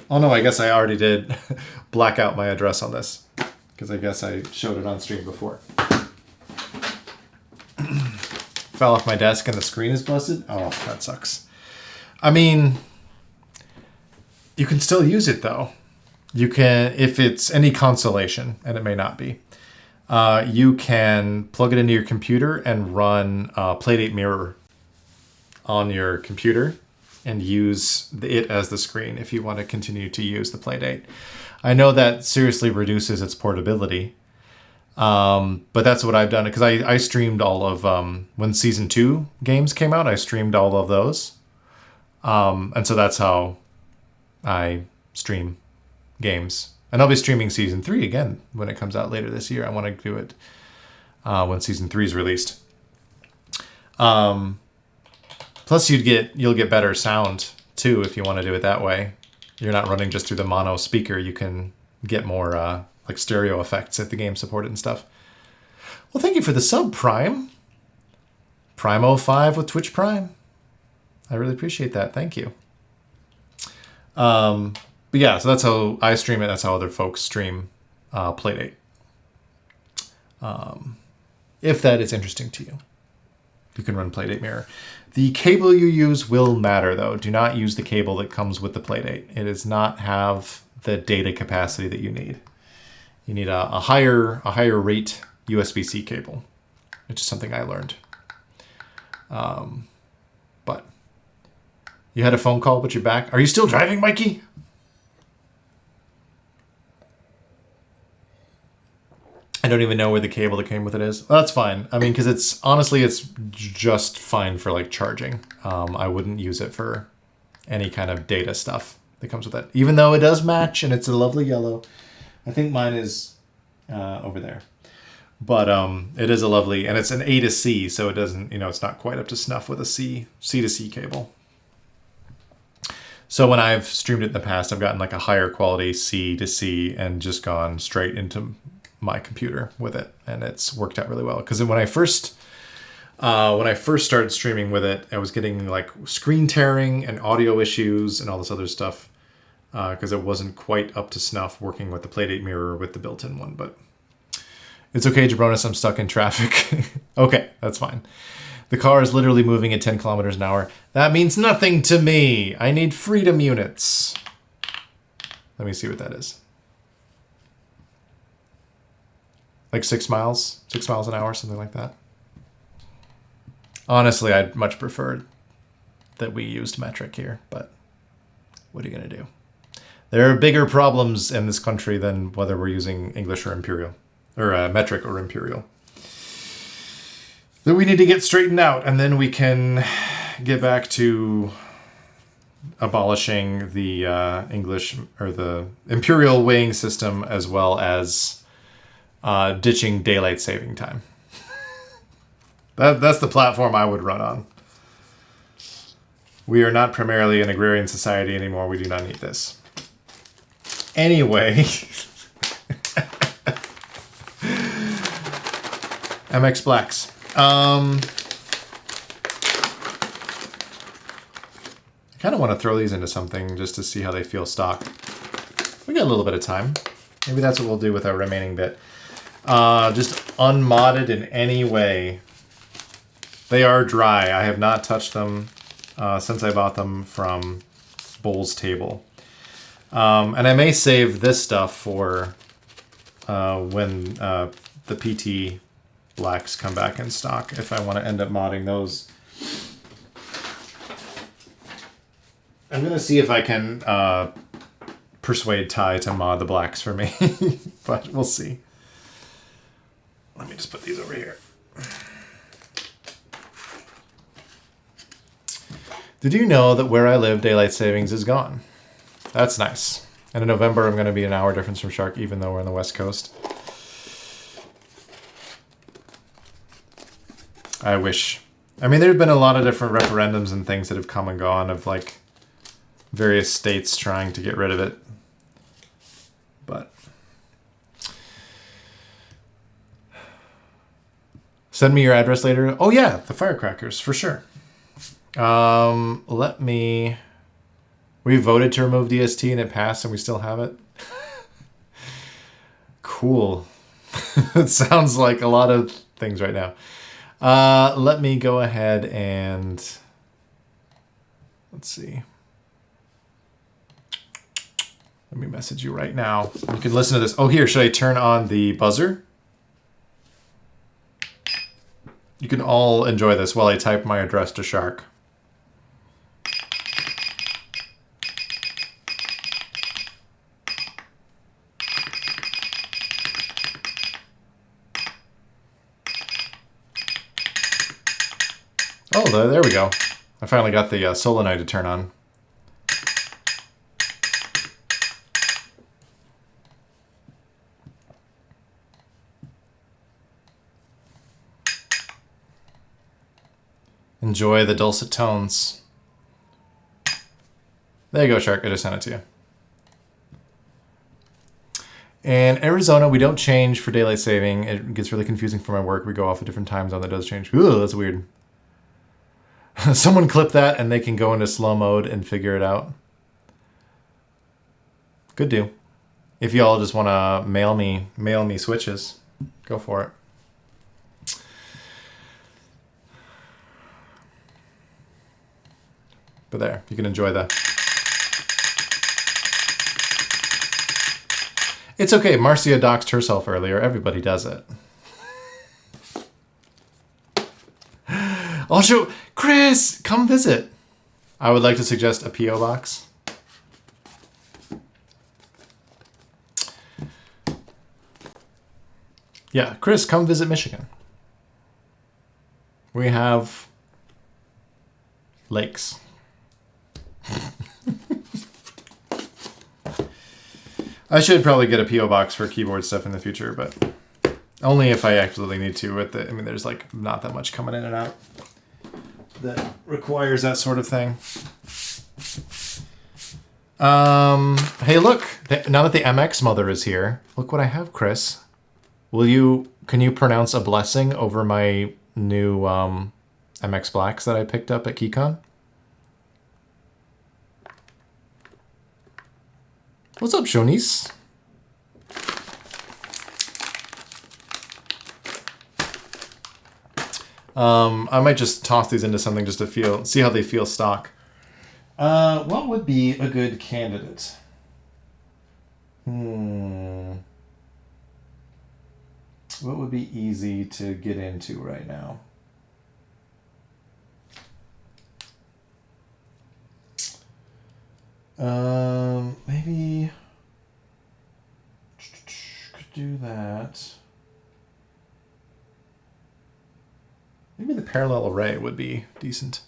Oh no, I guess I already did black out my address on this, because I guess I showed it on stream before. Fell off my desk and the screen is busted? Oh, that sucks. I mean, you can still use it though. You can, if it's any consolation, and it may not be, you can plug it into your computer and run Playdate Mirror on your computer and use it as the screen if you want to continue to use the Playdate. I know that seriously reduces its portability, but that's what I've done, because I streamed all of, when Season 2 games came out, I streamed all of those. And so that's how I stream games. And I'll be streaming Season 3 again when it comes out later this year. I want to do it when season 3 is released. Plus, you'll get better sound too if you want to do it that way. You're not running just through the mono speaker. You can get more like stereo effects if the game supported and stuff. Well, thank you for the sub, Prime. Prime05 with Twitch Prime. I really appreciate that. Thank you. But yeah, so that's how I stream it. That's how other folks stream Playdate. If that is interesting to you, you can run Playdate Mirror. The cable you use will matter, though. Do not use the cable that comes with the Playdate. It does not have the data capacity that you need. You need a higher rate USB-C cable, which is something I learned. But you had a phone call, but you're back. Are you still driving, Mikey? I don't even know where the cable that came with it is. Well, that's fine. I mean, because it's just fine for like charging. I wouldn't use it for any kind of data stuff that comes with it, even though it does match and it's a lovely yellow. I think mine is over there, but it is a lovely, and it's an A to C, so it doesn't, it's not quite up to snuff with a C to C cable. So when I've streamed it in the past, I've gotten like a higher quality C to C and just gone straight into my computer with it, and it's worked out really well. Because when I first started streaming with it, I was getting like screen tearing and audio issues and all this other stuff because it wasn't quite up to snuff working with the Playdate Mirror with the built-in one. But it's okay, Jabronis, I'm stuck in traffic. Okay, that's fine. The car is literally moving at 10 kilometers an hour. That means nothing to me. I need freedom units. Let me see what that is. Like 6 miles an hour, something like that. Honestly, I'd much prefer that we used metric here, but what are you going to do? There are bigger problems in this country than whether we're using English or imperial, or metric or imperial, that we need to get straightened out, and then we can get back to abolishing the English or the imperial weighing system, as well as ditching daylight saving time. That's the platform I would run on. We are not primarily an agrarian society anymore. We do not need this. Anyway. MX Blacks. I kind of want to throw these into something just to see how they feel stock. We got a little bit of time. Maybe that's what we'll do with our remaining bit. Just unmodded in any way. They are dry. I have not touched them since I bought them from Bull's Table. And I may save this stuff for when the PT blacks come back in stock, if I want to end up modding those. I'm going to see if I can persuade Ty to mod the blacks for me, but we'll see. Let me just put these over here. Did you know that where I live, daylight savings is gone? That's nice. And in November, I'm going to be an hour difference from Shark, even though we're on the West Coast. I wish. I mean, there have been a lot of different referendums and things that have come and gone of like various states trying to get rid of it. But send me your address later. Oh yeah, the firecrackers, for sure. Let me... We voted to remove DST and it passed and we still have it. Cool. It sounds like a lot of things right now. Let me go ahead and... Let's see. Let me message you right now. You can listen to this. Oh, here, should I turn on the buzzer? You can all enjoy this while I type my address to Shark. Oh, there we go. I finally got the solenoid to turn on. Enjoy the dulcet tones. There you go, Shark. I just sent it to you. And Arizona, we don't change for daylight saving. It gets really confusing for my work. We go off a different time zone that does change. Ooh, that's weird. Someone clip that and they can go into slow mode and figure it out. Good do. If y'all just want to mail me switches, go for it. But there, you can enjoy that. It's okay. Marcia doxed herself earlier. Everybody does it. Also, Chris, come visit. I would like to suggest a P.O. box. Yeah, Chris, come visit Michigan. We have lakes. I should probably get a P.O. box for keyboard stuff in the future, but only if I absolutely need to. I mean, there's like not that much coming in and out that requires that sort of thing. Hey, look! Now that the MX mother is here, look what I have, Chris. Can you pronounce a blessing over my new MX Blacks that I picked up at KeyCon? What's up, Shonice? I might just toss these into something just to see how they feel stock. What would be a good candidate? What would be easy to get into right now? Maybe could do that. Maybe the parallel array would be decent.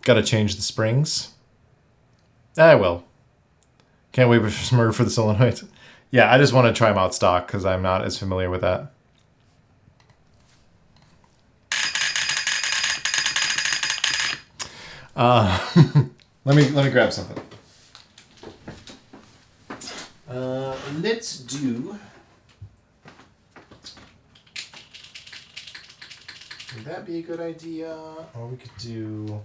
Got to change the springs. I will. Can't wait for Smurf for the solenoid. Yeah, I just want to try them out stock because I'm not as familiar with that. Let me grab something. Let's do. Would that be a good idea? Or we could do.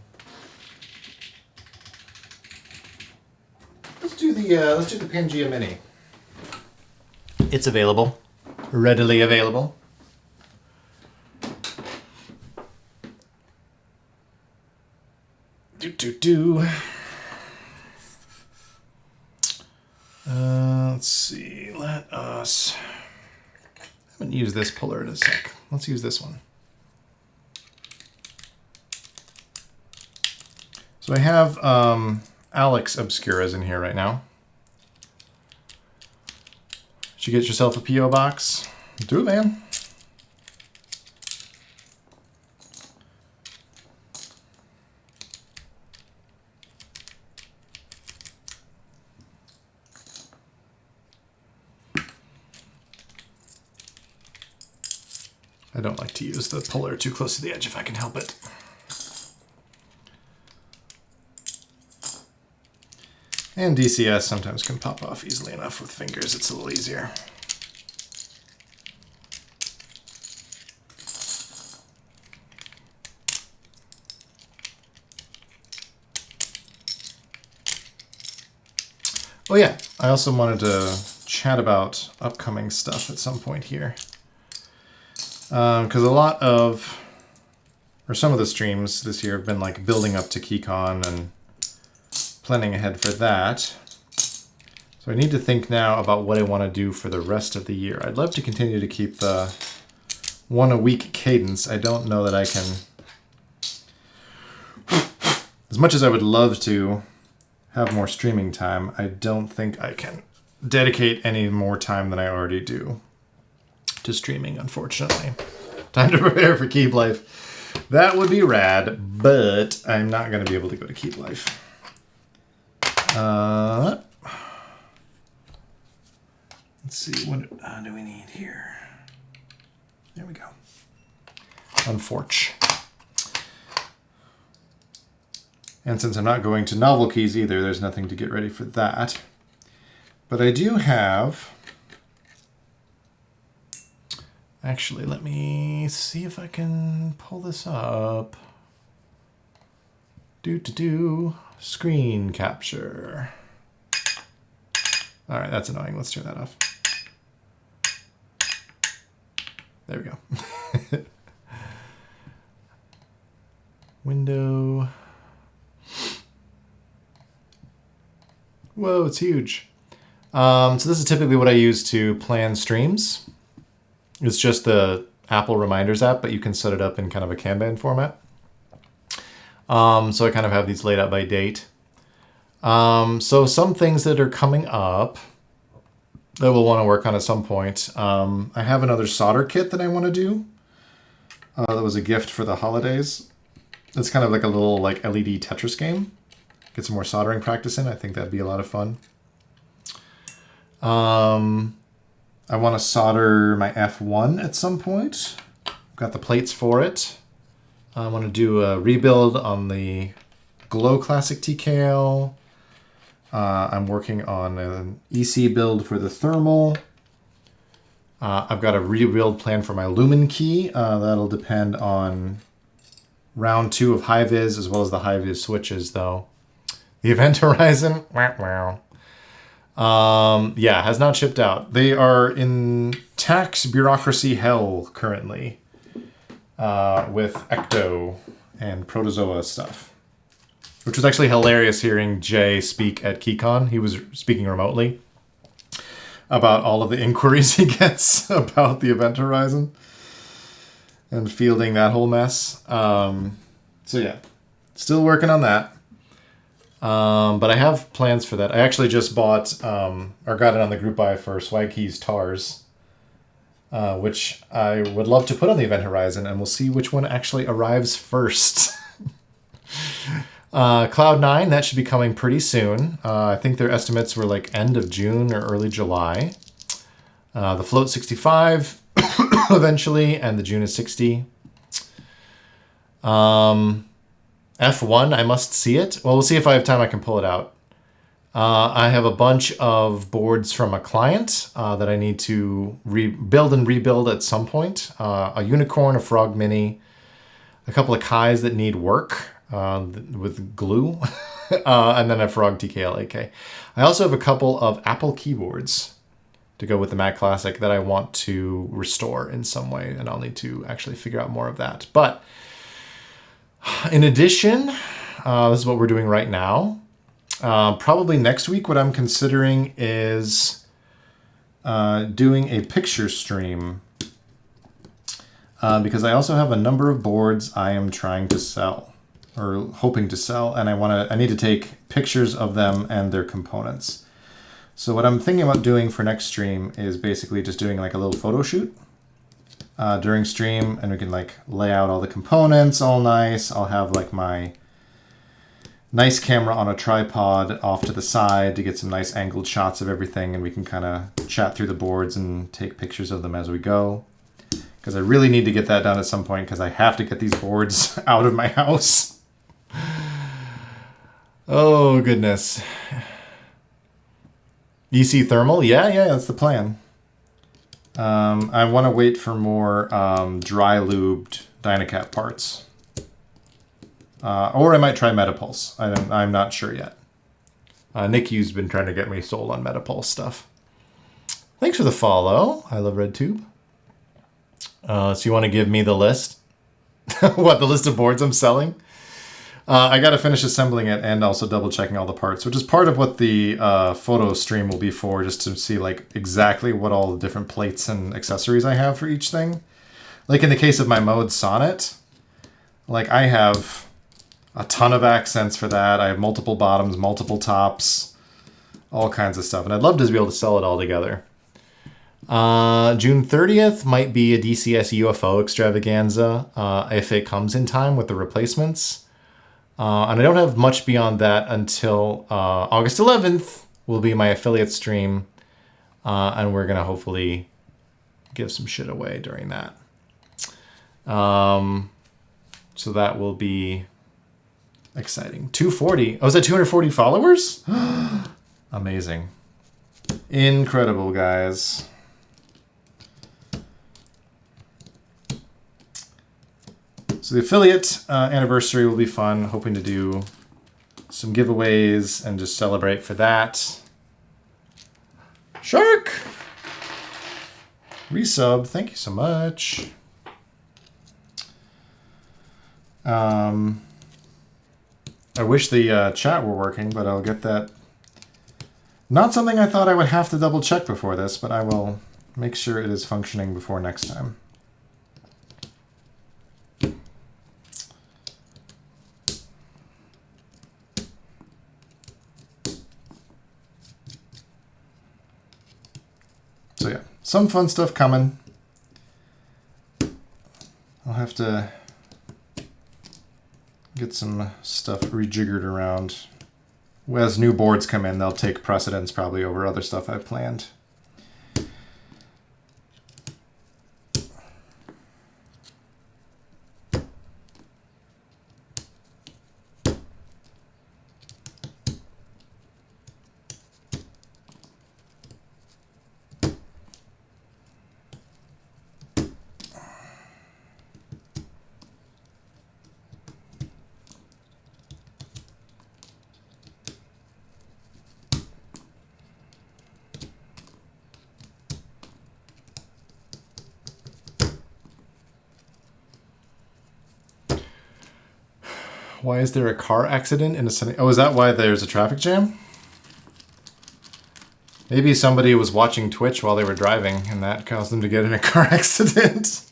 Let's do the Pangea Mini. It's available, readily available. Let's see. Let us. I haven't used this puller in a sec. Let's use this one. So I have Alex Obscuras in here right now. Should you get yourself a P.O. box? Do it, man. I don't like to use the puller too close to the edge if I can help it. And DCS sometimes can pop off easily enough with fingers. It's a little easier. Oh yeah, I also wanted to chat about upcoming stuff at some point here. Because some of the streams this year have been like building up to KeyCon and planning ahead for that. So I need to think now about what I want to do for the rest of the year. I'd love to continue to keep the one-a-week cadence. I don't know that I can... As much as I would love to have more streaming time, I don't think I can dedicate any more time than I already do to streaming, unfortunately. Time to prepare for Keep Life. That would be rad, but I'm not going to be able to go to Keep Life. Let's see, what do we need here? There we go. Unforge. And since I'm not going to novel keys either, there's nothing to get ready for that. But I do have... Actually, let me see if I can pull this up. Screen capture. All right, that's annoying. Let's turn that off. There we go. Window. Whoa, it's huge. So this is typically what I use to plan streams. It's just the Apple Reminders app, but you can set it up in kind of a Kanban format. So I kind of have these laid out by date. So some things that are coming up that we'll want to work on at some point. I have another solder kit that I want to do. That was a gift for the holidays. It's kind of like a little like LED Tetris game. Get some more soldering practice in. I think that'd be a lot of fun. I want to solder my F1 at some point. Got the plates for it. I want to do a rebuild on the Glow Classic TKL. I'm working on an EC build for the thermal. I've got a rebuild plan for my Lumen key. That'll depend on round 2 of high-vis as well as the high-vis switches, though. The Event Horizon, yeah, has not shipped out. They are in tax bureaucracy hell currently with Ecto and Protozoa stuff, which was actually hilarious hearing Jay speak at KeyCon. He was speaking remotely about all of the inquiries he gets about the Event Horizon and fielding that whole mess. So yeah, still working on that. But I have plans for that. I actually just bought, or got it on the group buy for Swag Keys TARS, which I would love to put on the Event Horizon, and we'll see which one actually arrives first. Cloud 9, that should be coming pretty soon. I think their estimates were like end of June or early July. The Float 65 eventually, and the Juno 60. F1, I must see it. Well, we'll see if I have time I can pull it out. I have a bunch of boards from a client that I need to build and rebuild at some point. A Unicorn, a Frog Mini, a couple of Kais that need work with glue, and then a Frog TKL AK. I also have a couple of Apple keyboards to go with the Mac Classic that I want to restore in some way, and I'll need to actually figure out more of that. But in addition, this is what we're doing right now. Probably next week, what I'm considering is doing a picture stream because I also have a number of boards I am trying to sell or hoping to sell, and I need to take pictures of them and their components. So what I'm thinking about doing for next stream is basically just doing like a little photo shoot during stream, and we can like lay out all the components all nice. I'll have like my nice camera on a tripod off to the side to get some nice angled shots of everything, and we can kind of chat through the boards and take pictures of them as we go. Because I really need to get that done at some point because I have to get these boards out of my house. Oh goodness. EC thermal? Yeah, that's the plan. I want to wait for more dry lubed Dynacat parts. Or I might try Metapulse. I'm not sure yet. Nikki's been trying to get me sold on Metapulse stuff. Thanks for the follow. I love RedTube. So you want to give me the list? What, the list of boards I'm selling? I got to finish assembling it and also double checking all the parts, which is part of what the photo stream will be for, just to see like exactly what all the different plates and accessories I have for each thing. Like in the case of my Mode Sonnet, like I have a ton of accents for that. I have multiple bottoms, multiple tops, all kinds of stuff. And I'd love to be able to sell it all together. June 30th might be a DCS UFO extravaganza if it comes in time with the replacements. And I don't have much beyond that until August 11th will be my affiliate stream And we're going to hopefully give some shit away during that. So that will be exciting. 240. Oh, is that 240 followers? Amazing. Incredible, guys. So the affiliate anniversary will be fun. Hoping to do some giveaways and just celebrate for that. Shark! Resub, thank you so much. I wish the chat were working, but I'll get that. Not something I thought I would have to double check before this, but I will make sure it is functioning before next time. So yeah, some fun stuff coming. I'll have to get some stuff rejiggered around. As new boards come in, they'll take precedence probably over other stuff I've planned. Why is there a car accident in a sunny... Oh, is that why there's a traffic jam? Maybe somebody was watching Twitch while they were driving and that caused them to get in a car accident.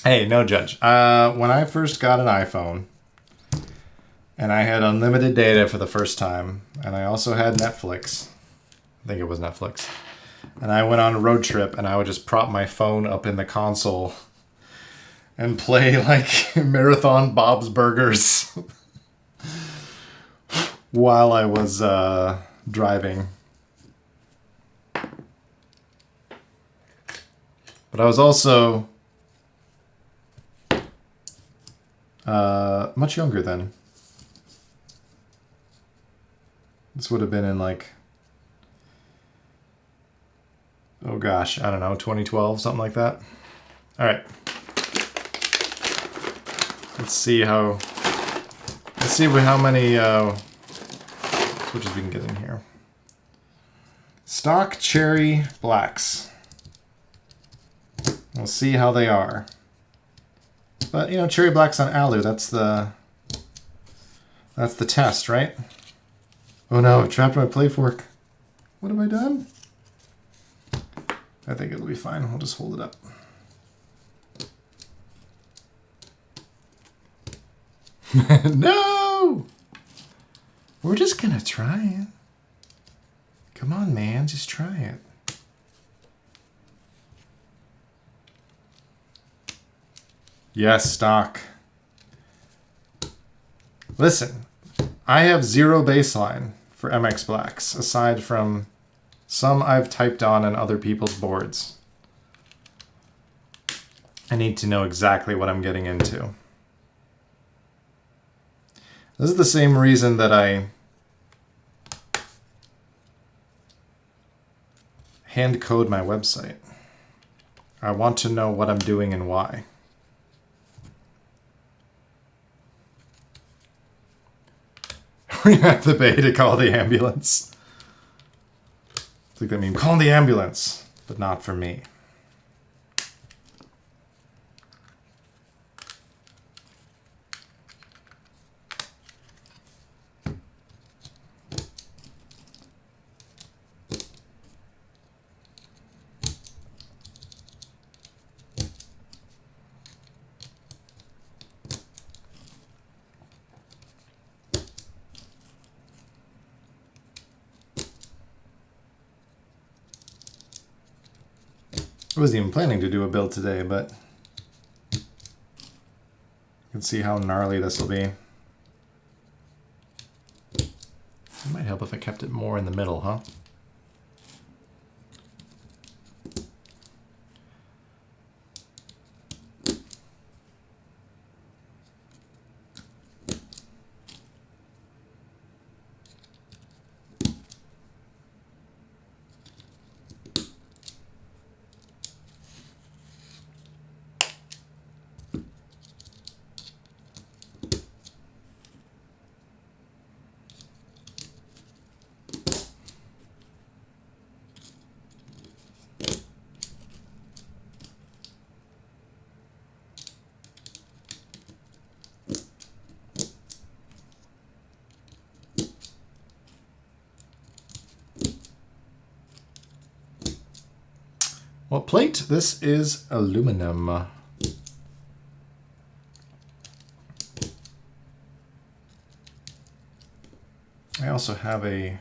Hey, no judge. When I first got an iPhone and I had unlimited data for the first time and I also had Netflix. I think it was Netflix. And I went on a road trip and I would just prop my phone up in the console and play like Marathon Bob's Burgers while I was driving. But I was also much younger then. This would have been in like... Oh gosh, I don't know, 2012, something like that. All right. Let's see how many switches we can get in here. Stock cherry blacks. We'll see how they are. But you know, cherry blacks on alu, that's the test, right? Oh no, I've trapped my play fork. What have I done? I think it'll be fine. We'll just hold it up. No! We're just gonna try it. Come on, man. Just try it. Yes, stock. Listen, I have zero baseline for MX Blacks, aside from some I've typed on other people's boards. I need to know exactly what I'm getting into. This is the same reason that I hand code my website. I want to know what I'm doing and why. We have the bay to call the ambulance. It's like that meme, call the ambulance, but not for me. I wasn't even planning to do a build today, but you can see how gnarly this will be. have kept it more in the middle, huh? What plate? This is aluminum. I also have a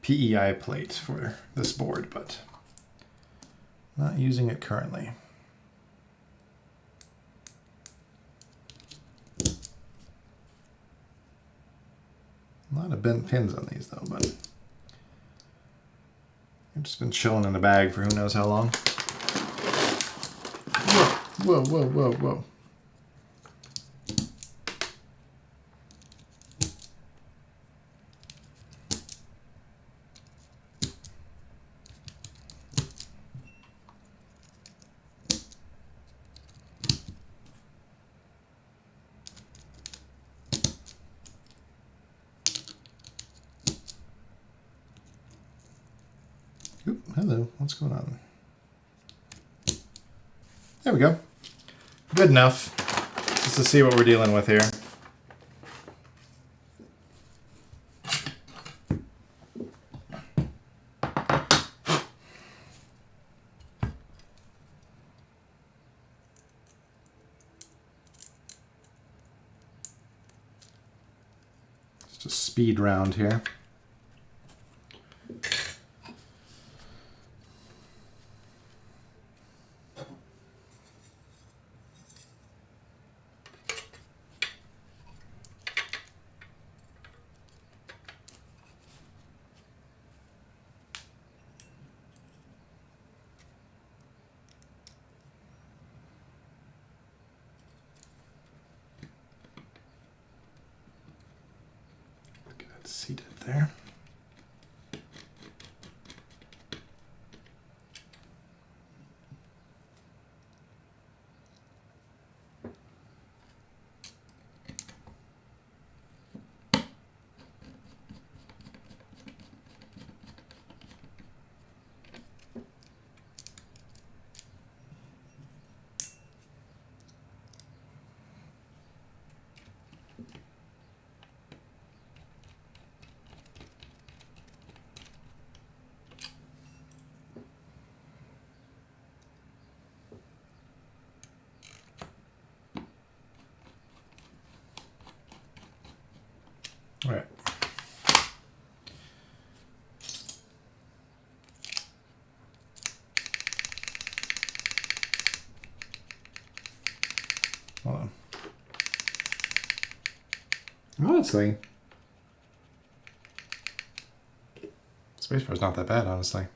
PEI plate for this board, but not using it currently. A lot of bent pins on these though, but they've just been chilling in the bag for who knows how long. Whoa, whoa, whoa, whoa, whoa. Oop, hello, what's going on? There we go. Good enough. Just to see what we're dealing with here. Just a speed round here. Seated there. All right. Hold on. Honestly, spacebar's not that bad, honestly.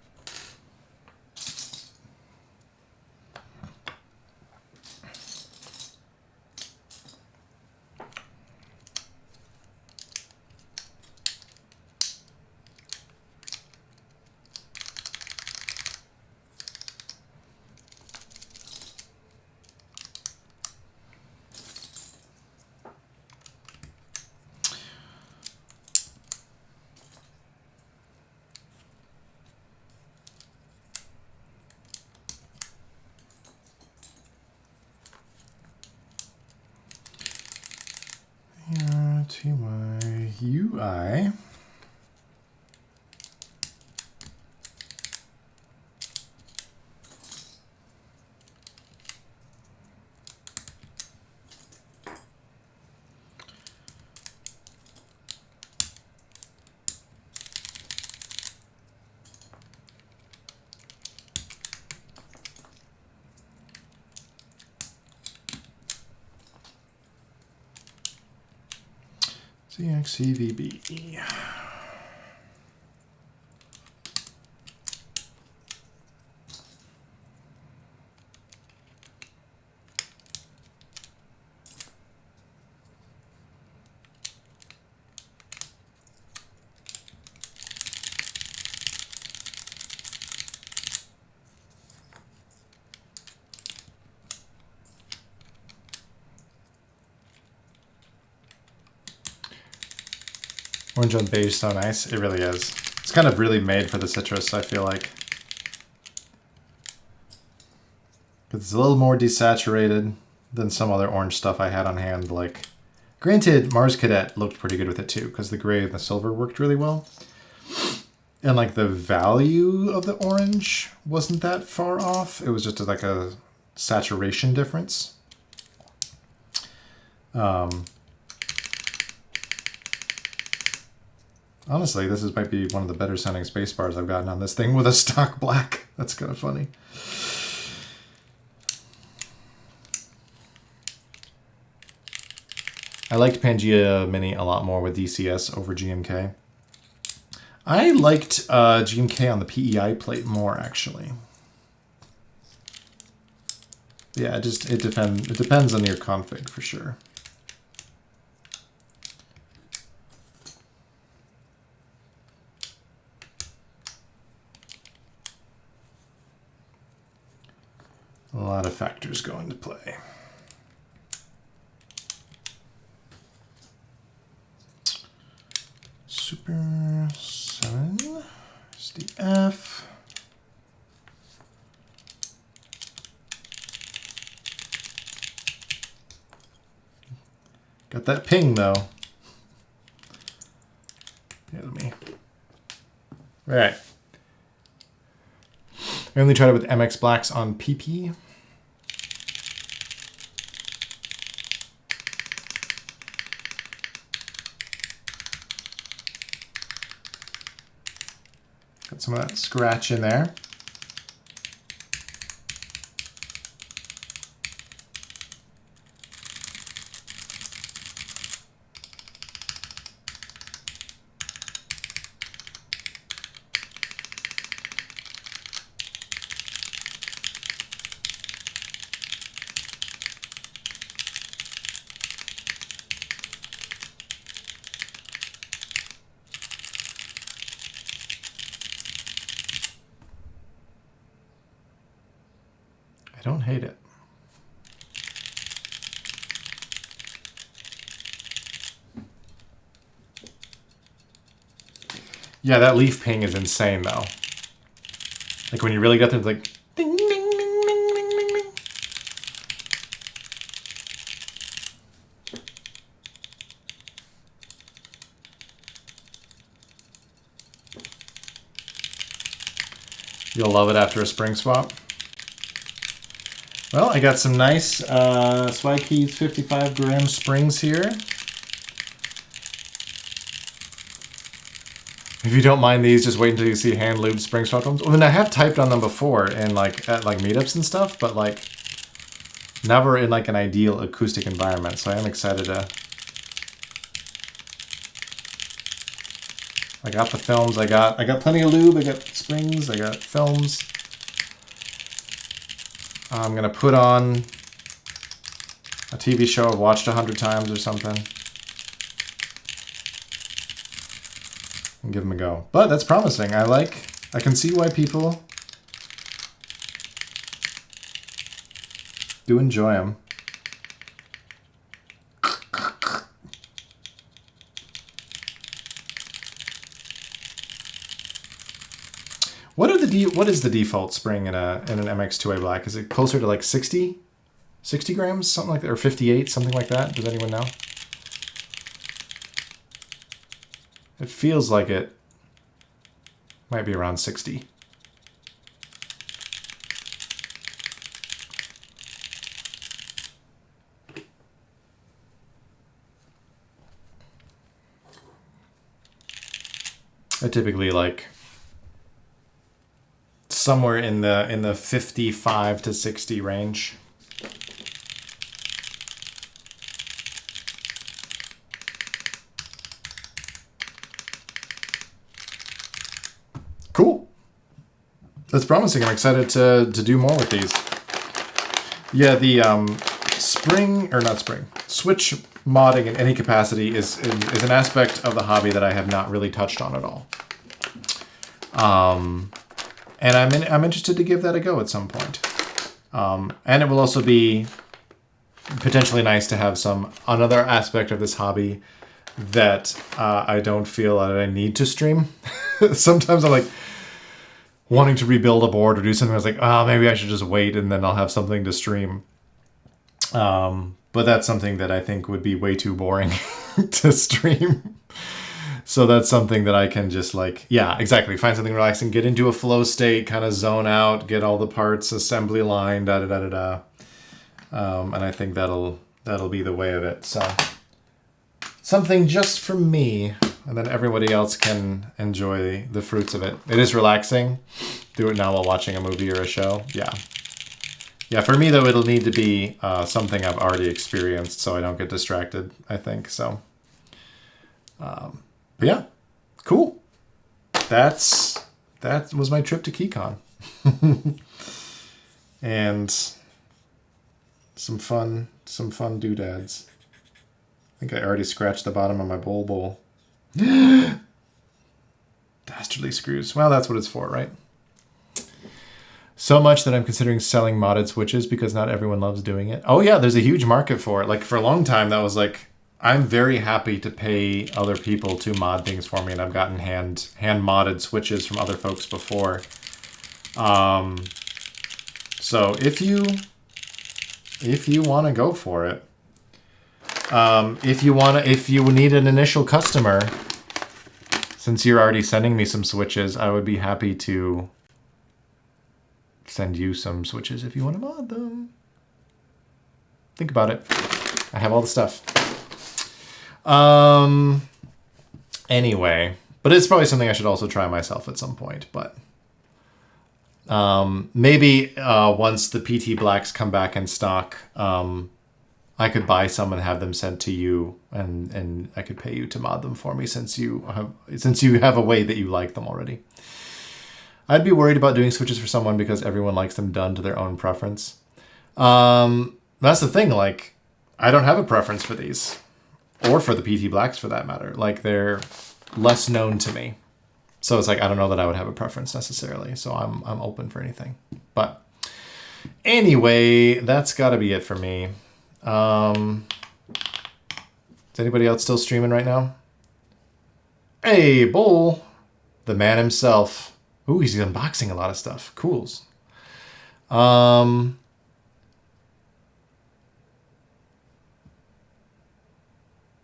TYUI. CXCVB. Orange on beige, so nice. It really is. It's kind of really made for the citrus, I feel like. It's a little more desaturated than some other orange stuff I had on hand. Like, granted, Mars Cadet looked pretty good with it too, because the gray and the silver worked really well. And like the value of the orange wasn't that far off. It was just like a saturation difference. Honestly, this might be one of the better sounding space bars I've gotten on this thing with a stock black. That's kind of funny. I liked Pangea Mini a lot more with DCS over GMK. I liked GMK on the PEI plate more, actually. Yeah, it depends on your config for sure. A lot of factors go into play. Super 7, SDF. Got that ping though. Yeah, let me. All right. I only tried it with MX Blacks on PP. Got some of that scratch in there. I don't hate it. Yeah, that leaf ping is insane though. Like when you really get there, it's like ding, ding, ding, ding, ding, ding, ding. You'll love it after a spring swap. Well, I got some nice Swikeys 55-gram springs here. If you don't mind these, just wait until you see hand lubed spring swap ones. I mean, I have typed on them before in like at like meetups and stuff, but like never in like an ideal acoustic environment. So I am excited to. I got the films. I got plenty of lube. I got springs. I got films. I'm gonna put on a TV show I've watched 100 times or something and give them a go. But that's promising. I can see why people do enjoy them. What is the default spring in an MX2A Black? Is it closer to like 60 grams, something like that, or 58, something like that? Does anyone know? It feels like it might be around 60. I typically like somewhere in the 55 to 60 range. Cool. That's promising. I'm excited to do more with these. Yeah, the switch modding in any capacity is an aspect of the hobby that I have not really touched on at all. And I'm interested to give that a go at some point. And it will also be potentially nice to have another aspect of this hobby that I don't feel that I need to stream. Sometimes I'm like wanting to rebuild a board or do something. I was like, oh, maybe I should just wait and then I'll have something to stream. But that's something that I think would be way too boring to stream. So that's something that I can just like, yeah, exactly. Find something relaxing, get into a flow state, kind of zone out, get all the parts assembly line, da da da da da. And I think that'll be the way of it. So something just for me, and then everybody else can enjoy the fruits of it. It is relaxing. Do it now while watching a movie or a show. Yeah. Yeah, for me, though, it'll need to be something I've already experienced so I don't get distracted, I think. So, but yeah, cool. That was my trip to KeyCon. And some fun doodads. I think I already scratched the bottom of my bowl. Dastardly screws. Well, that's what it's for, right? So much that I'm considering selling modded switches because not everyone loves doing it. Oh yeah, there's a huge market for it. Like for a long time, that was like, I'm very happy to pay other people to mod things for me, and I've gotten hand modded switches from other folks before. So if you want to go for it, if you need an initial customer, since you're already sending me some switches, I would be happy to send you some switches if you want to mod them. Think about it. I have all the stuff. Anyway, but it's probably something I should also try myself at some point. But maybe once the PT Blacks come back in stock, I could buy some and have them sent to you, and I could pay you to mod them for me since you have a way that you like them already. I'd be worried about doing switches for someone because everyone likes them done to their own preference. That's the thing, like, I don't have a preference for these. Or for the PT Blacks, for that matter. Like, they're less known to me. So it's like, I don't know that I would have a preference necessarily. So I'm open for anything. But anyway, that's got to be it for me. Is anybody else still streaming right now? Hey, Bull. The man himself. Ooh, he's unboxing a lot of stuff. Cools.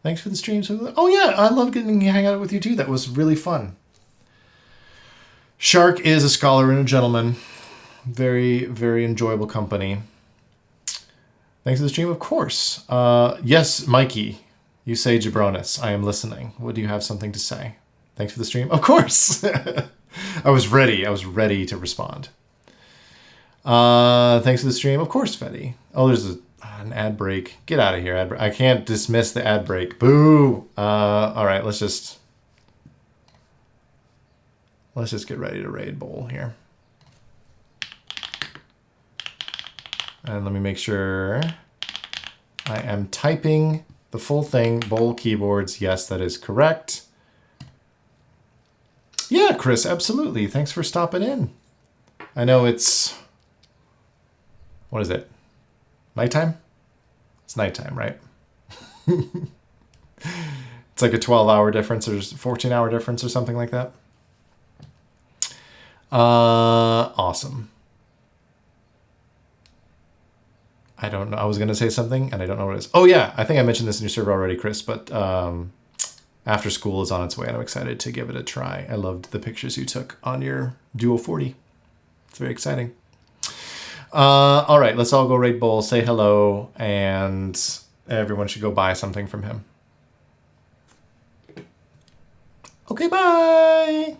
Thanks for the stream. Oh yeah, I love getting to hang out with you too. That was really fun. Shark is a scholar and a gentleman. Very, very enjoyable company. Thanks for the stream, of course. Yes, Mikey, you say Jabronis. I am listening. What do you have something to say? Thanks for the stream. Of course. I was ready. I was ready to respond. Thanks for the stream. Of course, Fetty. Oh, there's an ad break. Get out of here, ad break. I can't dismiss the ad break. Boo. All right, let's just get ready to raid Bowl here. And let me make sure I am typing the full thing. Bowl keyboards. Yes, that is correct. Yeah, Chris, absolutely. Thanks for stopping in. I know it's, what is it? Nighttime? It's nighttime, right? It's like a 12-hour difference or 14-hour difference or something like that. Awesome. I don't know. I was going to say something and I don't know what it is. Oh yeah, I think I mentioned this in your server already, Chris, but After School is on its way and I'm excited to give it a try. I loved the pictures you took on your Duo 40. It's very exciting. All right, let's all go raid Bull, say hello, and everyone should go buy something from him. Okay, bye!